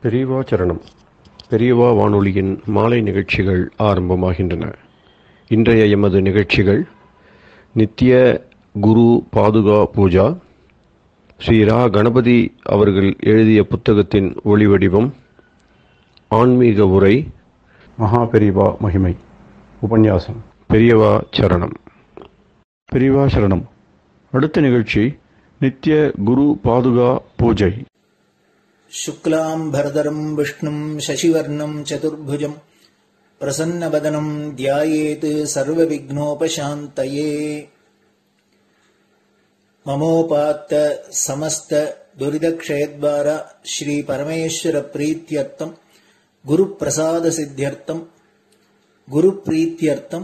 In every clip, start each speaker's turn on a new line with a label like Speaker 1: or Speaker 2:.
Speaker 1: பெரியவா சரணம். பெரியவா வானொலியின் மாலை நிகழ்ச்சிகள் ஆரம்பமாகின்றன. இன்றைய எமது நிகழ்ச்சிகள் நித்திய குரு பாதுகா பூஜா, ஸ்ரீ ரா கணபதி அவர்கள் எழுதிய புத்தகத்தின் ஒளிவடிவம், ஆன்மீக உரை, மகா பெரியவா மகிமை, உபன்யாசம். பெரியவா சரணம். பெரியவா சரணம். அடுத்த நிகழ்ச்சி நித்திய குரு பாதுகா பூஜை.
Speaker 2: शुक्लाम्भरधरं विष्णुं शशिवर्णं चतुर्भुजं प्रसन्नवदनं ध्यायेत् सर्वविघ्नोपशान्तये। ममोपात्त समस्त दुरितक्षयद्वार श्री परमेश्वर प्रीत्यर्थं गुरुप्रसाद सिद्ध्यर्थं गुरुप्रीत्यर्थं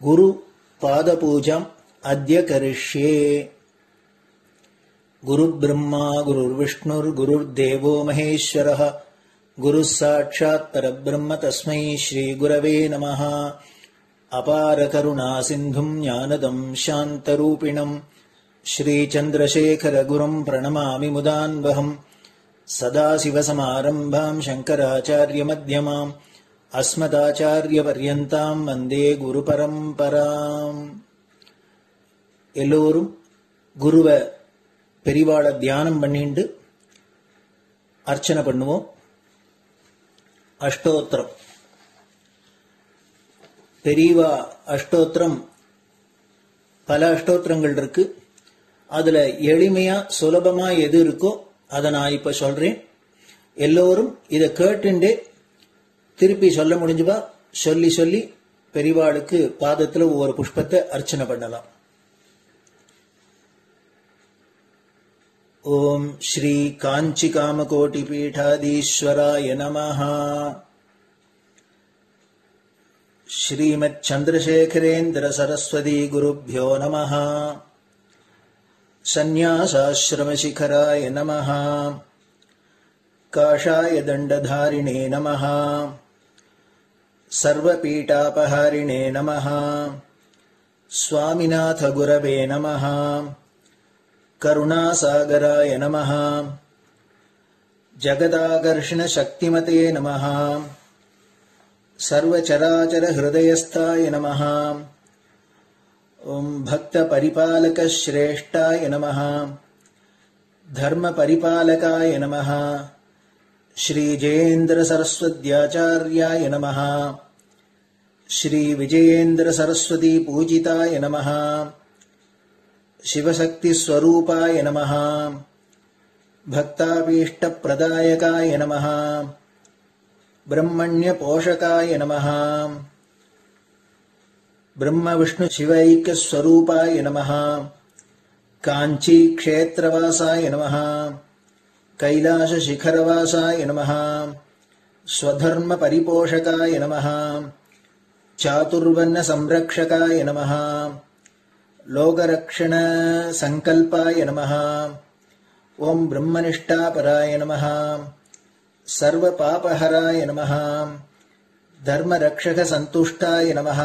Speaker 2: गुरुपादपूजाम् अद्य करिष्ये। गुरुर्ब्रह्मा गुरुर्विष्णुर्गुरुर्देवो महेश्वरः गुरुः साक्षात् परब्रह्म तस्मै श्रीगुरवे नमः। अपारकरुणा सिन्धुं ज्ञानदं शान्तरूपिणं श्रीचन्द्रशेखरगुरुं प्रणमामि मुदान्वहम्। सदाशिवसमारम्भां शङ्कराचार्यमध्यमाम् अस्मदाचार्यपर्यन्तां वन्दे गुरुपरम्पराम्. எல்லோரும் குருவ பெரிவாள தியானம் பண்ணிண்டு அர்ச்சனை பண்ணுவோம். அஷ்டோத்திரம். பெரியவா அஷ்டோத்திரம் பல அஷ்டோத்திரங்கள் இருக்கு. அதுல எளிமையா சுலபமா எது இருக்கோ அதை நான் இப்ப சொல்றேன். எல்லோரும் இதை கேட்டுண்டே திருப்பி சொல்ல முடிஞ்சுபா சொல்லி சொல்லி பெரிவாளுக்கு பாதத்துல ஒவ்வொரு புஷ்பத்தை அர்ச்சனை பண்ணலாம். ओम श्री कांची कामकोटि पीठाधीश्वराय नमः। श्रीमत् चंद्रशेखरेन्द्र सरस्वती गुरुभ्यो नमः। संन्यासाश्रम शिखराय नमः। काषाय दंडधारिणे नमः। सर्वपीठापहारिणे नमः। स्वामिनाथ गुरवे नमः। करुणासागराय नमः। जगदाकर्षण शक्तिमते नमः। सर्वचराचर हृदयस्थाय नमः। ओम भक्त परिपालक श्रेष्ठाय नमः। धर्म परिपालकाय नमः। श्री जयेन्द्र सरस्वत्याचार्याय नमः। श्री विजयेन्द्र सरस्वती पूजिताय नमः। शिवशक्ति स्वरूपाय नमः। भक्ताभीष्ट प्रदायकाय नमः। ब्रह्मण्य पोषकाय नमः। ब्रह्म विष्णु शिवैक्य स्वरूपाय नमः। कांची क्षेत्रवासाय नमः। कैलाश शिखरवासाय नमः। स्वधर्म परिपोषकाय नमः। चातुर्वर्ण संरक्षकाय नमः। लोकरक्षण संकल्पाय नमः। ओम ब्रह्मनिष्ठापराय नमः। सर्वपापहराय नमः। धर्मरक्षक संतुष्टाय नमः।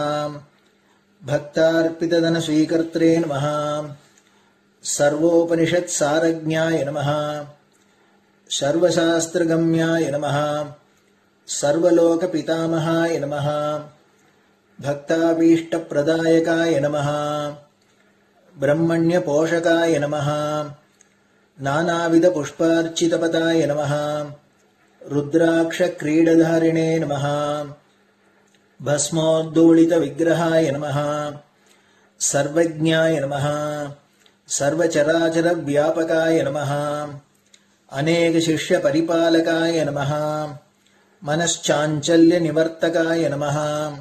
Speaker 2: भक्तार्पितधन स्वीकर्त्रे नमः। सर्वोपनिषत् सारज्ञाय नमः। सर्वशास्त्रगम्याय नमः। सर्वलोक पितामहाय नमः। भक्ताभीष्ट प्रदायकाय नमः। ब्रह्मण्य पोषकाय नमः। नानाविध पुष्पार्चितपदाय नमः। रुद्राक्ष क्रीडधारिणे नमः। भस्मोद्दोलित विग्रहाय नमः। सर्वज्ञाय नमः। सर्वचराचर व्यापकाय नमः। अनेक शिष्य परिपालकाय नमः। मनश्चाञ्चल्य निवर्तकाय नमः।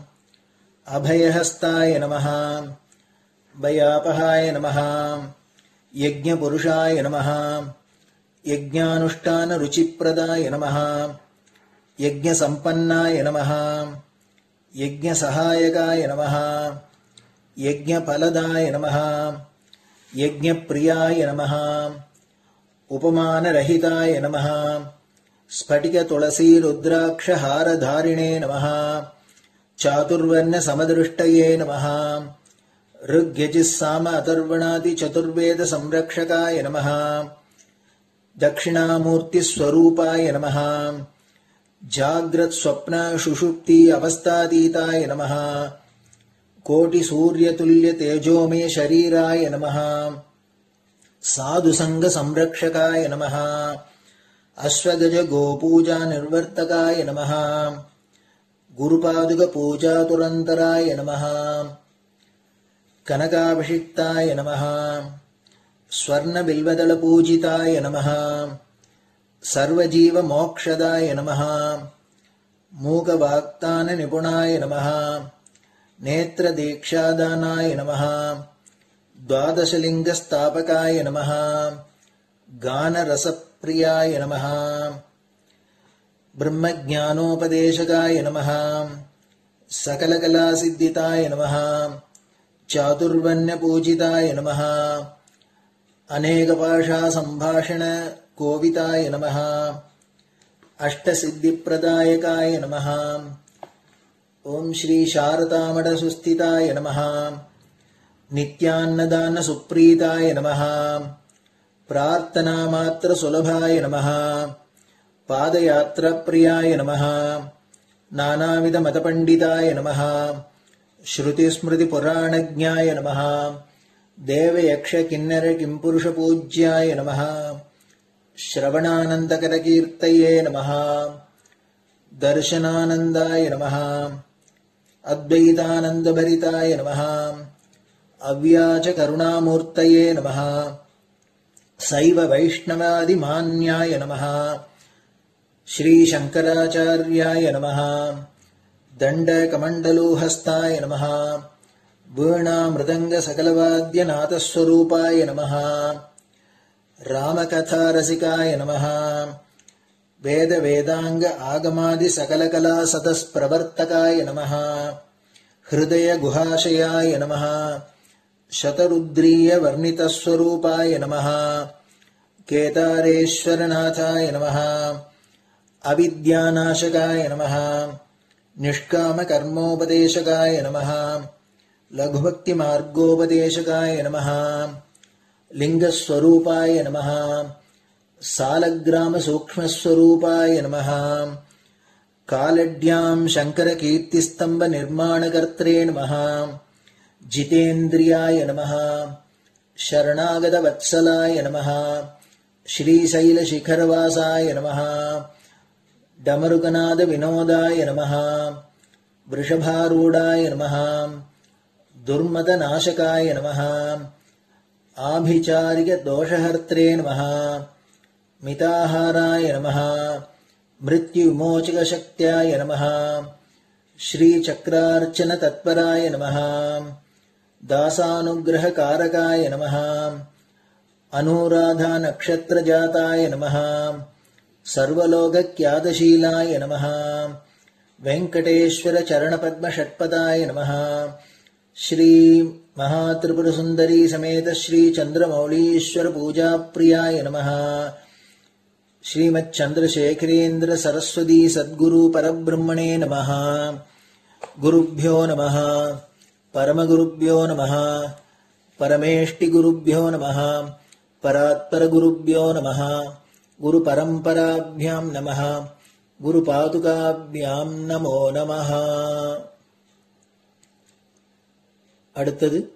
Speaker 2: अभयहस्ताय नमः। भयापहाय नमः। यज्ञपुरुषाय नमः। यज्ञानुष्ठान रुचिप्रदाय नमः। यज्ञसम्पन्नाय नमः। यज्ञसहायकाय नमः। यज्ञफलदाय नमः। यज्ञप्रियाय नमः। उपमानरहिताय नमः। स्फटिक तुलसी रुद्राक्ष हारधारिणे नमः। चातुर्वर्ण समदृष्टये नमः। ऋग्यजुस्साम अथर्वणादि चतुर्वेद संरक्षकाय नमः। தட்சிணாமூர்த்தி ஸ்வரூபாய நமஹ. ஜாக்ரத் ஸ்வப்ன சுஷுப்தி அவஸ்தாதீதாய நமஹ. கோட்டி சூரிய துல்லிய தேஜோமே ஷரீராய நமஹ. சாது சங்க சம்ரக்ஷகாய நமஹ. அஸ்வகஜ கோபூஜா நிர்வர்த்தகாய நமஹ. குருபாதுக பூஜா துரந்தராய நமஹ. கனகாபிஷிக்தாய நமஹ. ஸ்வர்ண பில்வதள பூஜிதாய நமஹ. சர்வஜீவ மோக்ஷதாய நமஹ. மூக வாக்தான நிபுணாய நமஹ. நேத்ர தீக்ஷாதானாய நமஹ. द्वादशलिंग स्थापकाय नमः. गान रसप्रियाय नमः. ब्रह्मज्ञानोपदेशकाय नमः. सकलकलासिद्धिताय नमः. चातुर्वण्यपूजिताय नमः. अनेकभाषा संभाषण कोविताय नमः. अष्टसिद्धिप्रदायकाय नमः. ओम श्री शारदामठ सुस्थिताय नमः. नित्यान्नदान सुप्रीताय नमः. प्रार्थना मात्र सुलभाय नमः. पादयात्रा प्रियाय नमः. नानाविध मतपंडिताय नमः. श्रुति स्मृति पुराणज्ञाय नमः. देव यक्ष किन्नर किंपुरुष पूज्याय नमः. श्रवणानंदकर कीर्तये नमः. दर्शनानंदाय नमः. अद्वैतानंद भरिताय नमः. अव्याच करुणामूर्तये नमः. शैव वैष्णवादि मान्याय नमः. श्री शंकराचार्याय नमः. दंड कमंडलूहस्ताय नमः. वीणा मृदंग सकलवाद्य नाथस्वरूपाय नमः. रामकथा रसिकाय नमः. वेद वेदांग आगमादि सकलकला सतस्प्रवर्तकाय नमः. हृदय गुहाशयाय नमः. शतरुद्रीय वर्णितस्वरूपाय नमः. केदारेश्वरनाथाय नमः. अविद्यानाशकाय नमः. निष्काम कर्मोपदेशकाय नमः. लघुभक्ति मार्गोपदेशकाय नमः. लिंगस्वरूपाय नमः. सालग्राम सूक्ष्मस्वरूपाय नमः. कालड्यां शंकर कीर्तिस्तंभ निर्माणकर्त्रे नमः. जितेन्द्रियाय नमः. शरणागत वत्सलाय नमः. श्रीशैल शिखरवासाय नमः. डमरुकनाद विनोदाय नमः. वृषभारूढ़ाय नमः. दुर्मद नाशकाय नमः. आभिचारिक दोषहर्त्रे नमः. मिताहाराय नमः. मृत्युविमोचक शक्त्याय नमः. श्री चक्रार्चन तत्पराय नमः. दासानुग्रह कारकाय नमः. अनुराधा नक्षत्र जाताय नमः. सर्वलोक ख्यातशीलाय नमः. वेंकटेश्वर चरण पद्म षट्पदाय नमः. श्री महात्रिपुर सुंदरी समेत श्री चंद्रमौलीश्वर पूजा प्रियाय नमः. श्रीमच्चंद्रशेखरेन्द्र सरस्वती सद्गुरु परब्रह्मणे नमः. गुरुभ्यो नमः. परमगुरुभ्यो नमः. परमेष्टिगुरुभ्यो नमः. परात्परगुरुभ्यो नमः. गुरुपरम्पराभ्यां नमः. गुरुपादुकाभ्यां नमो नमः. அடுத்தது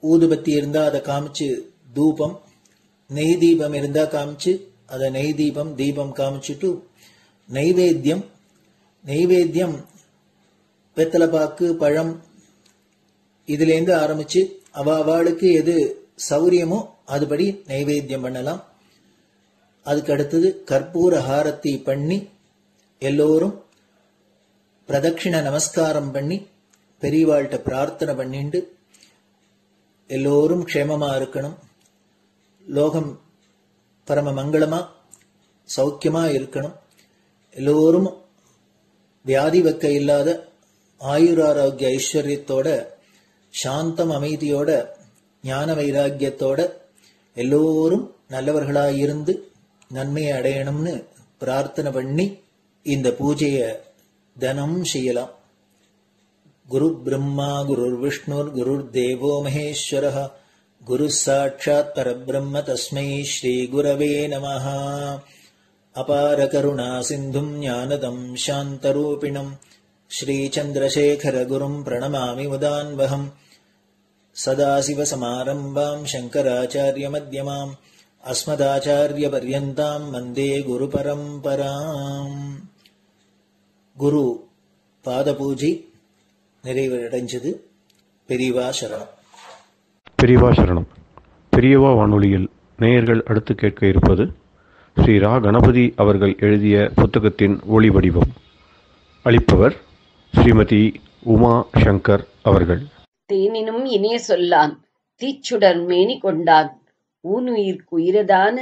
Speaker 2: ஊதுபத்தி இருந்தா அதை காமிச்சு தூபம், நெய் தீபம் இருந்தா காமிச்சு அதை நெய் தீபம் தீபம் காமிச்சுட்டு நைவேத்தியம் நைவேத்தியம் வெத்தலைப்பாக்கு பழம் இதுலேருந்து ஆரம்பிச்சு அவளுக்கு எது சௌரியமோ அதுபடி நைவேத்தியம் பண்ணலாம். அதுக்கு அடுத்தது கற்பூர ஹாரத்தி பண்ணி எல்லோரும் பிரதட்சிண நமஸ்காரம் பண்ணி பெரியவாள்கிட்ட பிரார்த்தனை பண்ணிண்டு எல்லோரும் க்ஷேமமா இருக்கணும், லோகம் பரம மங்களமா சௌக்கியமா இருக்கணும், எல்லோரும் வியாதி வெக்க இல்லாத ஆயுராரோக்கிய ஐஸ்வர்யத்தோட சாந்தம் அமைதியோட ஞான வைராக்கியத்தோட எல்லோரும் நல்லவர்களாயிருந்து நன்மையை அடையணும்னு பிரார்த்தனை பண்ணி இந்த பூஜையை தினம் செய்யலாம். குரு பிரம்மா குரு விஷ்ணுர் குரு தேவோ மகேஸ்வரः गुरुः साक्षात् परब्रह्म तस्मै श्रीगुरवे नमः। अपारकरुणासिन्धुम् ज्ञानदम् शान्तरूपिणम् श्रीचन्द्रशेखरगुरुम् प्रणमामि मुदान्वहम्। सदाशिवसमारम्भाम् शङ्कराचार्यमध्यमाम् अस्मदाचार्यपर्यन्ताम् वन्दे गुरुपरम्पराम्. குரு பாதபூஜை நிறைவடைஞ்சது. பெரியவா சரணம்.
Speaker 1: பெரியவா சரணம். பெரியவா வானொலியில் நேயர்கள் அடுத்து கேட்க இருப்பது ஸ்ரீ ரா கணபதி அவர்கள் எழுதிய புத்தகத்தின் ஒளி வடிவம். அளிப்பவர் ஸ்ரீமதி உமா சங்கர் அவர்கள்.
Speaker 3: தேனினும் இனிய சொல்லான் தீச்சுடர் மேனி கொண்டான் ஊனுயிர்க்குயிரதான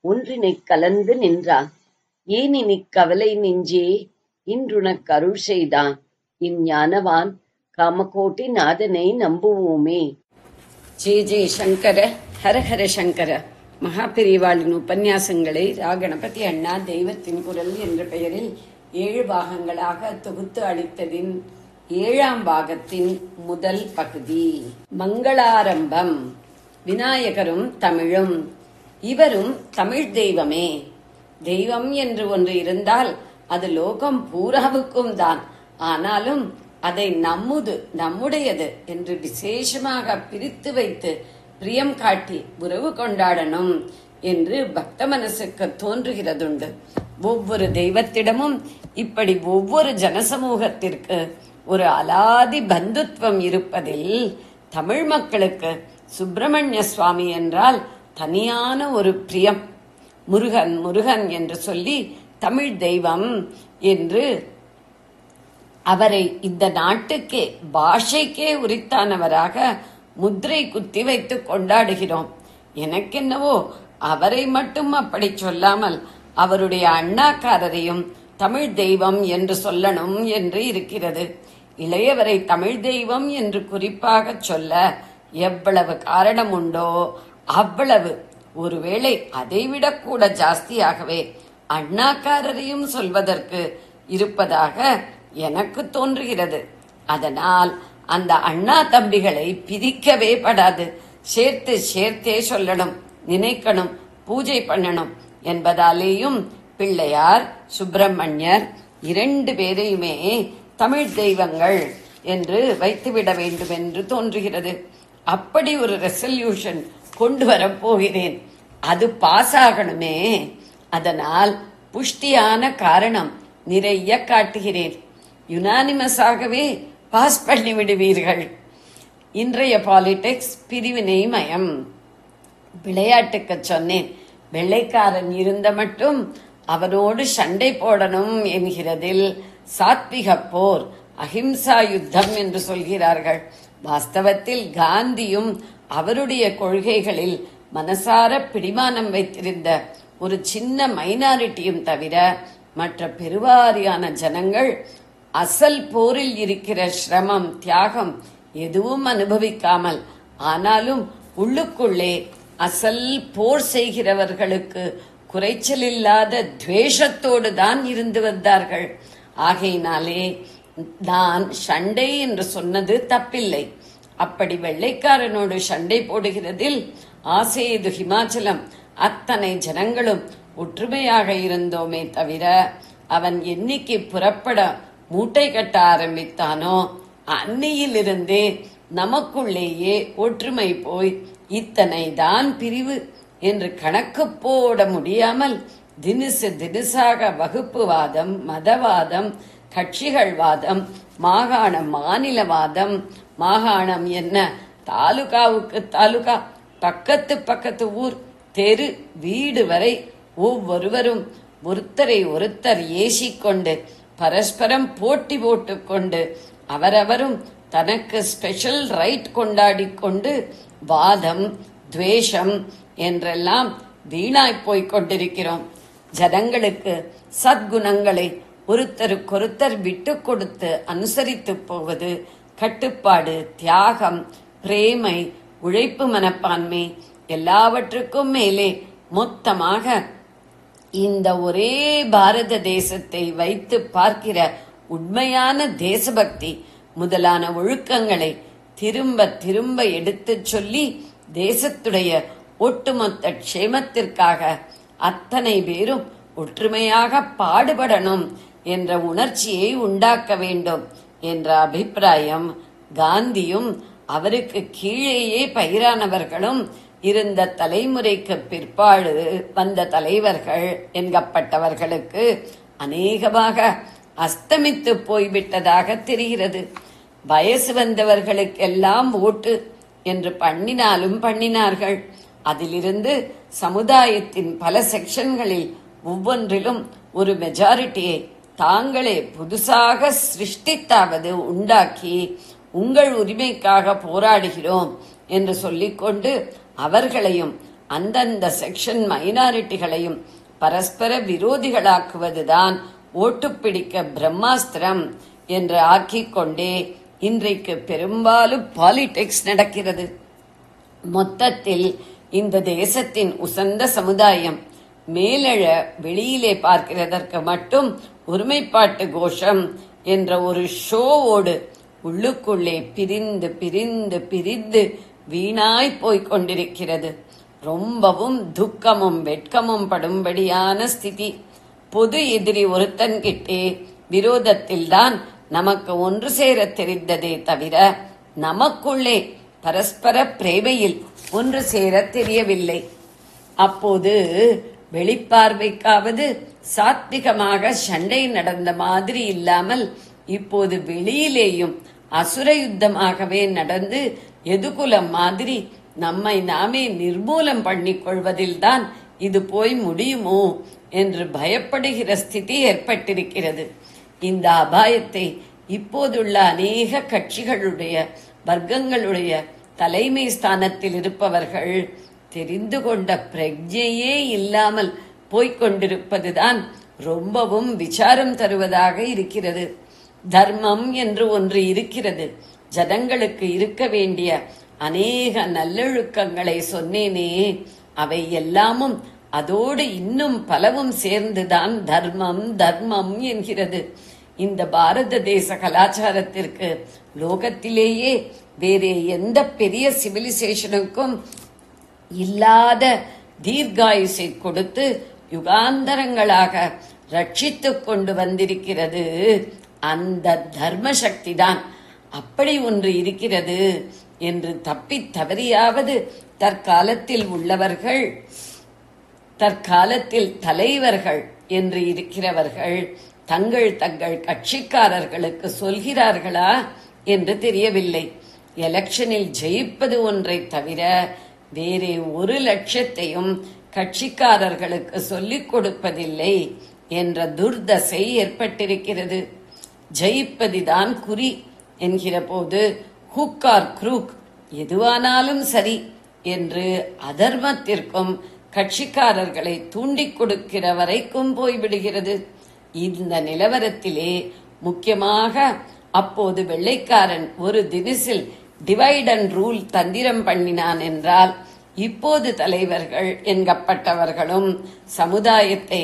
Speaker 3: ஒன்றினைக் கலந்து நின்றான் ஏனினிக் கவலை நெஞ்சே இன்றுனக் அருள் செய்தான் இஞ்ஞானவான் காமகோட்டி நாதனை நம்புவோமே. ஜே ஜே சங்கர ஹரஹர சங்கர. மகாபெரிவாளின் உபன்யாசங்களை ரா கணபதி அண்ணா தெய்வத்தின் குரல் என்ற பெயரில் 7 பாகங்களாக தொகுத்து அளித்ததின் 7ஆம் பாகத்தின் முதல் பகுதி. மங்களாரம்பம். விநாயகரும் தமிழும். இவரும் தமிழ் தெய்வமே. தெய்வம் என்று ஒன்று இருந்தால் அது லோகம் பூராவுக்கும் தான். ஆனாலும் அதை நம்முடையது என்று விசேஷமாக பிரித்து வைத்து பிரியம் காட்டி உறவு கொண்டாடணும் என்று பக்த மனசுக்கு தோன்றுகிறதுண்டு. ஒவ்வொரு தெய்வத்திடமும் இப்படி ஒவ்வொரு ஜனசமூகத்திற்கு ஒரு அலாதி பந்துத்துவம் இருப்பதில் தமிழ் மக்களுக்கு சுப்பிரமணிய சுவாமி என்றால் தனியான ஒரு பிரியம். முருகன் முருகன் என்று சொல்லி தமிழ் தெய்வம் என்று அவரை இந்த நாட்டுக்கே பாஷைக்கே உரித்தானவராக முத்திரை குத்தி வைத்து கொண்டாடுகிறோம். எனக்கென்னவோ அவரை மட்டும் அப்படி சொல்லாமல் அவருடைய அண்ணாக்காரரையும் தமிழ் தெய்வம் என்று சொல்லணும் என்று இருக்கிறது. இளையவரை தமிழ் தெய்வம் என்று குறிப்பாக சொல்ல எவ்வளவு காரணம் உண்டோ அவ்வளவு, ஒருவேளை அதைவிட கூட ஜாஸ்தியாகவே அண்ணாக்காரரையும் சொல்வதற்கு இருப்பதாக எனக்கு தோன்றுகிறது. அதனால் அந்த அண்ணா தம்பிகளை பிரிக்கவே படாது. சேர்த்து சேர்த்தே சொல்லணும், நினைக்கணும், பூஜை பண்ணணும் என்பதாலேயும் பிள்ளையார் சுப்பிரமணியர் 2 பேரையுமே தமிழ் தெய்வங்கள் என்று வைத்துவிட வேண்டும் என்று தோன்றுகிறது. அப்படி ஒரு ரெசல்யூஷன் கொண்டு வரப்போகிறேன். அது பாஸ் ஆகணுமே. அதனால் புஷ்டியான காரணம் நிறைய காட்டுகிறேன். யுனானிமஸாகவே பாஸ் பண்ணி விடுவீர்கள். இன்றைய பாலிடிக்ஸ் பிரிவினை மயம். விளையாட்டுக்கு சொன்னேன், வெள்ளைக்காரன் இருந்த மட்டும் அவனோடு சண்டை போடணும் என்கிறதில் சாத்விக போர், அஹிம்சா யுத்தம் என்று சொல்கிறார்கள். வாஸ்தவத்தில் காந்தியும் அவருடைய கொள்கைகளில் மனசார பிடிமானம் வைத்திருந்த ஒரு சின்ன மைனாரிட்டியும் தவிர மற்ற பெருவாரியான ஜனங்கள் அசல் போரில் இருக்கிற சிரமம் தியாகம் எதுவும் அனுபவிக்காமல், ஆனாலும் உள்ளுக்குள்ளே அசல் போர் செய்கிறவர்களுக்கு குறைச்சலில்லாத துவேஷத்தோடு தான் இருந்து வந்தார்கள். ஆகையினாலே நான் சண்டை என்று சொன்னது தப்பில்லை. அப்படி வெள்ளைக்காரனோடு சண்டை போடுகிறதில் ஆசேது ஹிமாச்சலம் அத்தனை ஜனங்களும் ஒற்றுமையாக இருந்தோமே தவிர அவன் என்னைக்கு புறப்பட மூட்டை கட்ட ஆரம்பித்தானோ அன்னையிலிருந்தே நமக்குள்ளேயே ஒற்றுமை போய் இத்தனை தான் பிரிவு என்று கணக்கு போட முடியாமல் தினுசு தினுசாக வகுப்புவாதம், மதவாதம், கட்சிகள் வாதம், மாநிலவாதம், மாகாணம் என்ன, தாலுகாவுக்கு தாலுகா, பக்கத்து ஊர், தெரு, வீடு வரை ஒவ்வொருவரும் ஒருத்தரை ஒருத்தர் ஏசிக்கொண்டு பரஸ்பரம் போட்டி போட்டுக்கொண்டு அவரவரும் தனக்கு ஸ்பெஷல் ரைட் கொண்டாடி கொண்டு வாதம், துவேஷம் என்றெல்லாம் வீணாய் போய்க் கொண்டிருக்கிறோம். ஜனங்களுக்கு சத்குணங்களை ஒருத்தருக்கொருத்தர் விட்டு கொடுத்து அனுசரித்து போவது, கட்டுப்பாடு, தியாகம், பிரேமை, உழைப்பு மனப்பான்மை எல்லாவற்றுக்கும் மேலே மொத்தமாக இந்த ஒரே பாரத தேசத்தை வைத்து பார்க்கிற உண்மையான தேசபக்தி முதலான ஒழுக்கங்களை திரும்ப திரும்ப எடுத்துச் சொல்லி தேசத்துடைய ஒட்டுமொத்த க்ஷேமத்திற்காக அத்தனை பேரும் ஒற்றுமையாக பாடுபடணும் என்ற உணர்ச்சியை உண்டாக்க வேண்டும் என்ற அபிப்பிராயம் காந்தியும் அவருக்கு கீழேயே பயிரானவர்களும் இருந்த தலைமுறைக்கு பிற்பாடு வந்த தலைவர்கள் என்கப்பட்டவர்களுக்கு அநேகமாக அஸ்தமித்து போய்விட்டதாக தெரிகிறது. வயசு வந்தவர்களுக்கெல்லாம் ஓட்டு என்று பண்ணினார்கள். அதிலிருந்து சமுதாயத்தின் பல செக்ஷன்களில் ஒவ்வொன்றிலும் ஒரு மெஜாரிட்டியை தாங்களே புதுசாக சிருஷ்டித்தாவது உண்டாக்கி உங்கள் உரிமைக்காக போராடுகிறோம் என்று சொல்லிக்கொண்டு அவர்களையும் அந்தந்த செக்ஷன் மைனாரிட்டிகளையும் பரஸ்பர விரோதிகளாக்குவதுதான் ஓட்டுப்பிடிக்க பிரம்மாஸ்திரம் என்று ஆக்கிக் கொண்டே இன்றைக்கு பெரும்பாலும் பாலிடிக்ஸ் நடக்கிறது. மொத்தத்தில் இந்த தேசத்தின் உசந்த சமுதாயம் மேலெழ வெளியிலே பார்க்கிறதற்கு மட்டும் ஒருமைப்பாட்டு கோஷம் என்ற ஒரு ஷோவோடு உள்ளுக்குள்ளே பிரிந்து பிரிந்து பிரிந்து வீணாய் போய்க் கொண்டிருக்கிறது. ரொம்பவும் துக்கமும் வெட்கமும் படும்படியான ஸ்திதி. பொது எதிரி ஒருத்தன்கிட்டே விரோதத்தில்தான் நமக்கு ஒன்று சேர தெரிந்ததே தவிர நமக்குள்ளே பரஸ்பர பிரேமையில் ஒன்று சேர தெரியவில்லை. அப்போது வெளிப்பார்வைக்காவது சாத்விகமாக சண்டை நடந்த மாதிரி இல்லாமல் இப்போது வெளியிலேயும் அசுர யுத்தமாகவே நடந்து எதுகுலம் மாதிரி நம்மை நாமே நிர்மூலம் பண்ணிக் கொள்வதில்தான் இது போய் முடியுமோ என்று பயப்படுகிற ஸ்திதி ஏற்பட்டிருக்கிறது. இந்த அபாயத்தை இப்போதுள்ள அநேக கட்சிகளுடைய வர்க்கங்களுடைய தலைமை ஸ்தானத்தில் இருப்பவர்கள் தெரிந்து கொண்ட பிரஜையே இல்லாமல் போய்கொண்டிருப்பதுதான் ரொம்பவும் விசாரம் தருவதாக இருக்கிறது. தர்மம் என்று ஒன்று இருக்கிறது. ஜனங்களுக்கு இருக்க வேண்டிய அநேக நல்லொழுக்கங்களை சொன்னேனே, அவை எல்லாமும் அதோடு இன்னும் பலவும் சேர்ந்துதான் தர்மம் தர்மம் என்கிறது. இந்த பாரத தேச கலாச்சாரத்திற்கு லோகத்திலேயே வேறே எந்த பெரிய சிவிலைசேஷனுக்கும் இல்லாத தீர்காயுசை கொடுத்து யுகாந்தரங்களாக ரட்சித்துக் கொண்டு வந்திருக்கிறது அந்த தர்ம சக்தி தான். அப்படி ஒன்று இருக்கிறது என்று தப்பி தவறியாவது தற்காலத்தில் உள்ளவர்கள், தற்காலத்தில் தலைவர்கள் என்று இருக்கிறவர்கள் தங்கள் தங்கள் கட்சிக்காரர்களுக்கு சொல்கிறார்களா என்று தெரியவில்லை. எலெக்ஷனில் ஜெயிப்பது ஒன்றை தவிர வேறே ஒரு லட்சத்தையும் கட்சிக்காரர்களுக்கு சொல்லிக் கொடுப்பதில்லை என்ற துர்தசை ஏற்பட்டிருக்கிறது. ஜெயிப்பதுதான் குறி என்கிற போது ஹுக் ஆர் க்ரூக் எதுவானாலும் சரி என்று அதர்மத்திற்கும் கட்சிக்காரர்களை தூண்டிக் கொடுக்கிற வரைக்கும் போய்விடுகிறது. இந்த நிலவரத்திலே முக்கியமாக அப்போது வெள்ளைக்காரன் ஒரு தினசில் டிவைட் அண்ட் ரூல் தந்திரம் பண்ணினான் என்றால், இப்போது தலைவர்கள் என்கப்பட்டவர்களும் சமுதாயத்தை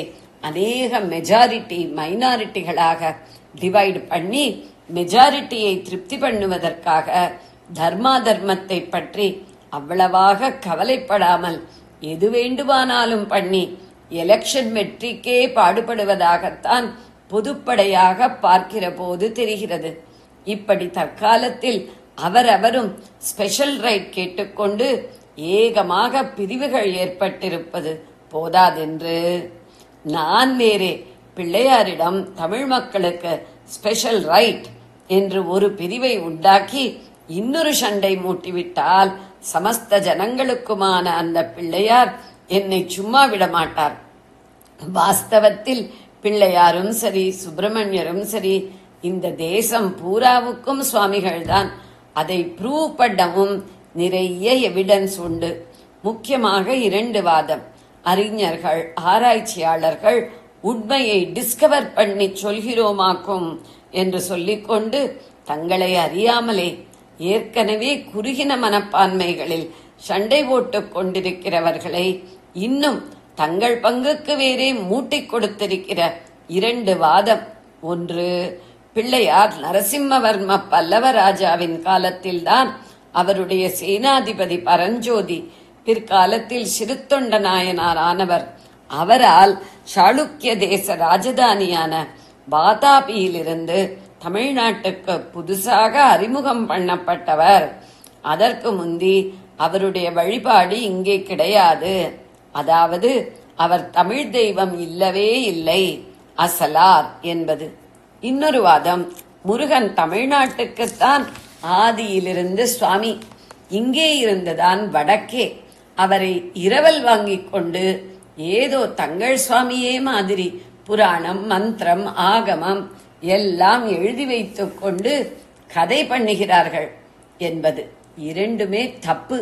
Speaker 3: அநேக மெஜாரிட்டி மைனாரிட்டிகளாக டிவைடு பண்ணி மெஜாரிட்டியை திருப்தி பண்ணுவதற்காக தர்மாதர்மத்தை பற்றி அவ்வளவாக கவலைப்படாமல் எது வேண்டுமானாலும் பண்ணி எலெக்ஷன் வெற்றிக்கே பாடுபடுவதாகத்தான் பொதுப்படையாக பார்க்கிற போது தெரிகிறது. இப்படி தற்காலத்தில் அவரவரும் ஸ்பெஷல் ரைட் கேட்டுக்கொண்டு ஏகமாக பிரிவுகள் ஏற்பட்டிருப்பது போதாதென்று நான் வேறே பிள்ளையாரிடம் தமிழ் மக்களுக்கு ஸ்பெஷல் ரைட் என்று ஒரு பிரிவை உண்டாக்கி இன்னொரு சண்டை மூட்டிவிட்டால் சமஸ்த ஜனங்களுக்குமான அந்த பிள்ளையார் என்னை சும்மா விட மாட்டார். வாஸ்தவத்தில் பிள்ளையாரும் சரி சுப்பிரமணியரும் சரி இந்த தேசம் பூராவுக்கும் சுவாமிகள் தான். அதை ப்ரூவ் பண்ணவும் நிறைய எவிடன்ஸ் உண்டு. முக்கியமாக 2 வாதம். அறிஞர்கள் ஆராய்ச்சியாளர்கள் உண்மையை டிஸ்கவர் பண்ணி சொல்கிறோமாக்கும் என்று சொல்லிக்கொண்டு தங்களை அறியாமலே ஏற்கனவே குறுகின மனப்பான்மைகளில் சண்டை போட்டுக் கொண்டிருக்கிறவர்களை இன்னும் தங்கள் பங்குக்கு வேறே மூட்டிக் கொடுத்திருக்கிற 2 வாதம். ஒன்று, பிள்ளையார் நரசிம்மவர்ம பல்லவ ராஜாவின் காலத்தில்தான் அவருடைய சேனாதிபதி பரஞ்சோதி பிற்காலத்தில் சிறுத்தொண்ட நாயனார் ஆனவர். அவரால் சாளுக்கிய தேச ராஜதானியான வாதாபியிலிருந்து தமிழ்நாட்டுக்கு புதுசாக அறிமுகம் பண்ணப்பட்டவர். அதற்கு முந்தி அவருடைய வழிபாடு இங்கே கிடையாது. அதாவது அவர் தமிழ் தெய்வம் இல்லவே இல்லை, அசலார் என்பது. இன்னொரு வாதம், முருகன் தமிழ்நாட்டுக்குத்தான் ஆதியிலிருந்து சுவாமி, இங்கே இருந்துதான் வடக்கே. அவரை இரவல் வாங்கிக் கொண்டு ஏதோ தங்கள் சுவாமியே மாதிரி புராணம், மந்திரம், ஆகமம் எல்லாம் எழுதி வைத்துக் கொண்டு கதை பண்ணுகிறார்கள் என்பது இரண்டுமே தப்பு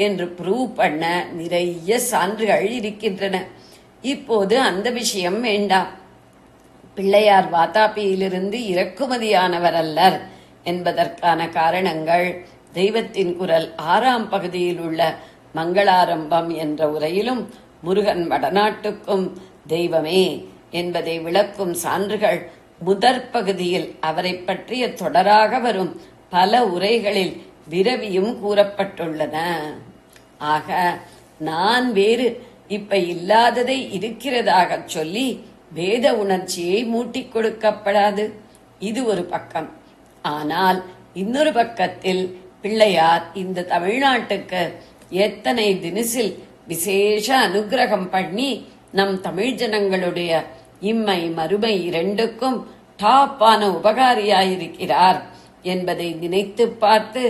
Speaker 3: என்று ப்ரூவ் பண்ண நிறைய சான்றுகள் இருக்கின்றன. இப்போது அந்த விஷயம் வேண்டாம். பிள்ளையார் வாதாபியிலிருந்து இறக்குமதியானவர் அல்லர் என்பதற்கான காரணங்கள் தெய்வத்தின் குரல் 6ஆம் பகுதியில் உள்ள மங்களாரம்பம் என்ற உரையிலும் முருகன் வடநாட்டுக்கும் தெய்வமே என்பதை விளக்கும் சான்றுகள் முதற் பகுதியில் அவரை பற்றிய தொடராக வரும் பல உரைகளில் விரவியும் கூறப்பட்டுள்ளன. ஆக நான் வேறு இப்ப இல்லாததை இருக்கிறதாக சொல்லி வேத உணர்ச்சியை மூட்டிக் கொடுக்கப்படாது. இது ஒரு பக்கம். ஆனால் இன்னொரு பக்கத்தில் பிள்ளையார் இந்த தமிழ்நாட்டுக்கு எத்தனை தினசில் விசேஷ அனுகிரகம் பண்ணி நம் தமிழ் ஜனங்களுடைய இம்மை மறுமை இரண்டுக்கும் டாப்பான உபகாரியாயிருக்கிறார் என்பதை நினைத்து பார்த்து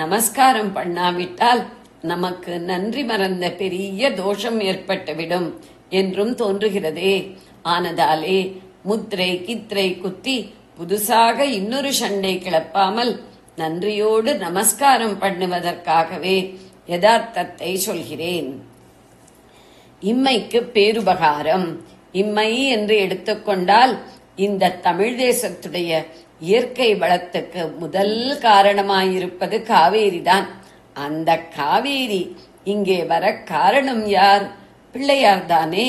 Speaker 3: நமஸ்காரம் பண்ணாவிட்டால் நமக்கு நன்றி மறந்த பெரிய தோஷம் ஏற்பட்டுவிடும் என்றும் தோன்றுகிறதே. ஆனதாலே முத்திரை கித்திரை குத்தி புதுசாக இன்னொரு சண்டை கிளப்பாமல் நன்றியோடு நமஸ்காரம் பண்ணுவதற்காகவே யதார்த்தத்தை சொல்கிறேன். இம்மைக்கு பேருபகாரம். இம்மை என்று எடுத்துக்கொண்டால் இந்த தமிழ் தேசத்துடைய இயற்கை வளத்துக்கு முதல் காரணமாயிருப்பது காவேரிதான். அந்த காவேரி இங்கே வர காரணம் யார்? பிள்ளையார் தானே.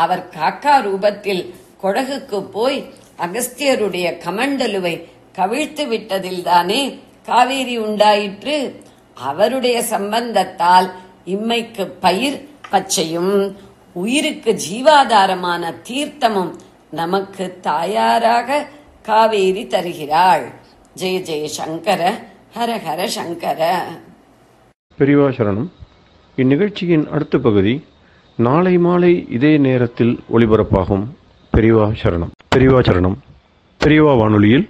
Speaker 3: அவர் காக்கா ரூபத்தில் கொடகுக்கு போய் அகஸ்தியருடைய கமண்டலுவை கவிழ்த்து விட்டதில் தானே காவேரி உண்டாயிற்று. அவருடைய சம்பந்தத்தால் இம்மைக்கு பயிர் பச்சையும் உயிருக்கு ஜீவாதாரமான தீர்த்தமும் நமக்கு தாயாராக காவேரி தருகிறாள். ஜெய ஜெய சங்கர, ஹர ஹர சங்கர.
Speaker 1: பெரியவா சரணம். இந்நிகழ்ச்சியின் அடுத்த பகுதி நாளை மாலை இதே நேரத்தில் ஒளிபரப்பாகும். பெரியவா சரணம். பெரியவா சரணம். பெரியவா வானொலியில்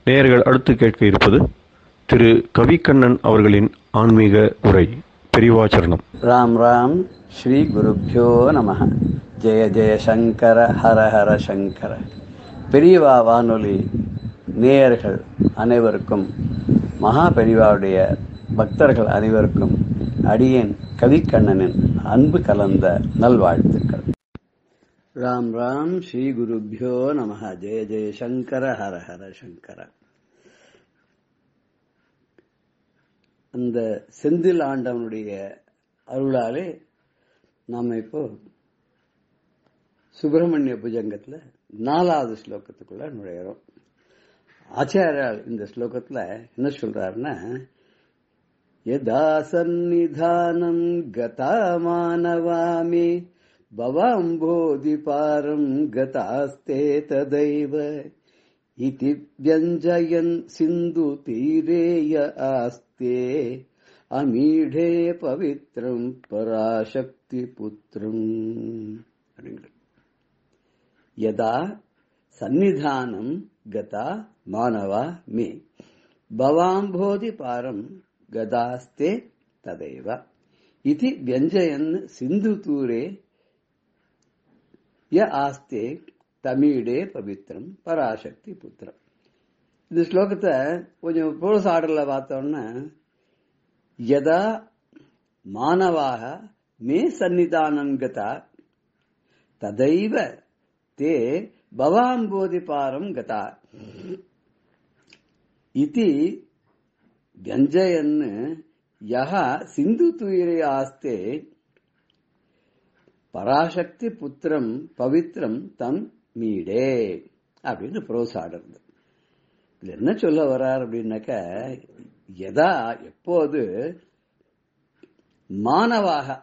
Speaker 1: நேயர்கள் அடுத்து கேட்க இருப்பது திரு கவிக்கண்ணன் அவர்களின் ஆன்மீக உரை. பெரியவா சரணம்.
Speaker 4: ராம் ராம். ஸ்ரீ குருப்யோ நமஹ. ஜெய ஜெய சங்கர, ஹர ஹர சங்கர. பெரியவா வானொலி நேயர்கள் அனைவருக்கும், மகா பெரியவாவுடைய பக்தர்கள் அனைவருக்கும் அடியேன் கவிக்கண்ணனின் அன்பு கலந்த நல்வாழ்த்துக்கள். ராம் ராம். ஸ்ரீ குருப்யோ நமஹ. ஜெய ஜெய சங்கர, ஹர ஹர சங்கர. அந்த செந்தில் ஆண்டவனுடைய அருளாலே நாம இப்போ சுப்பிரமணிய புஜங்கத்துல 4வது ஸ்லோகத்துக்குள்ள நுழையிறோம். ஆச்சாரியால் இந்த ஸ்லோகத்துல என்ன சொல்றாருன்னா, யதா சந்நிதானம் கதா மானவாமே பவாம்போதி பாரம் கதாஸ்தே ததைவ இதி வ்யஞ்சயன் சிந்து தீரேய ஆஸ்தே அமீடே பவித்ரம் பராசக்தி புத்திரம். யதா சந்நிதானம் கதா மானவா மே பவாம்போதி பாரம் கதாஸ்தே ததைவ இதி வியஞ்சயன் சிந்து தூரே ய ஆஸ்தே தமிழே பவித்ரம் பராசக்தி புத்திரம். இந்த ஸ்லோகத்தை கொஞ்சம் போலீஸ் ஆர்டர்ல பார்த்தோம்னா, யதா மானவாக மே சந்நிதானம் கதா ததைவ தே பவாம்போதி பாரம் கதா இதி வியஞ்சயன் யஹ சிந்து துயிரே ஆஸ்தே பராசக்தி புத்திரம் பவித்ரம் தம் மீடே அப்படின்னு ப்ரோஸ் ஆர்டர். இதுல என்ன சொல்ல வர்றார் அப்படின்னாக்க, எதா எப்போது மானவாக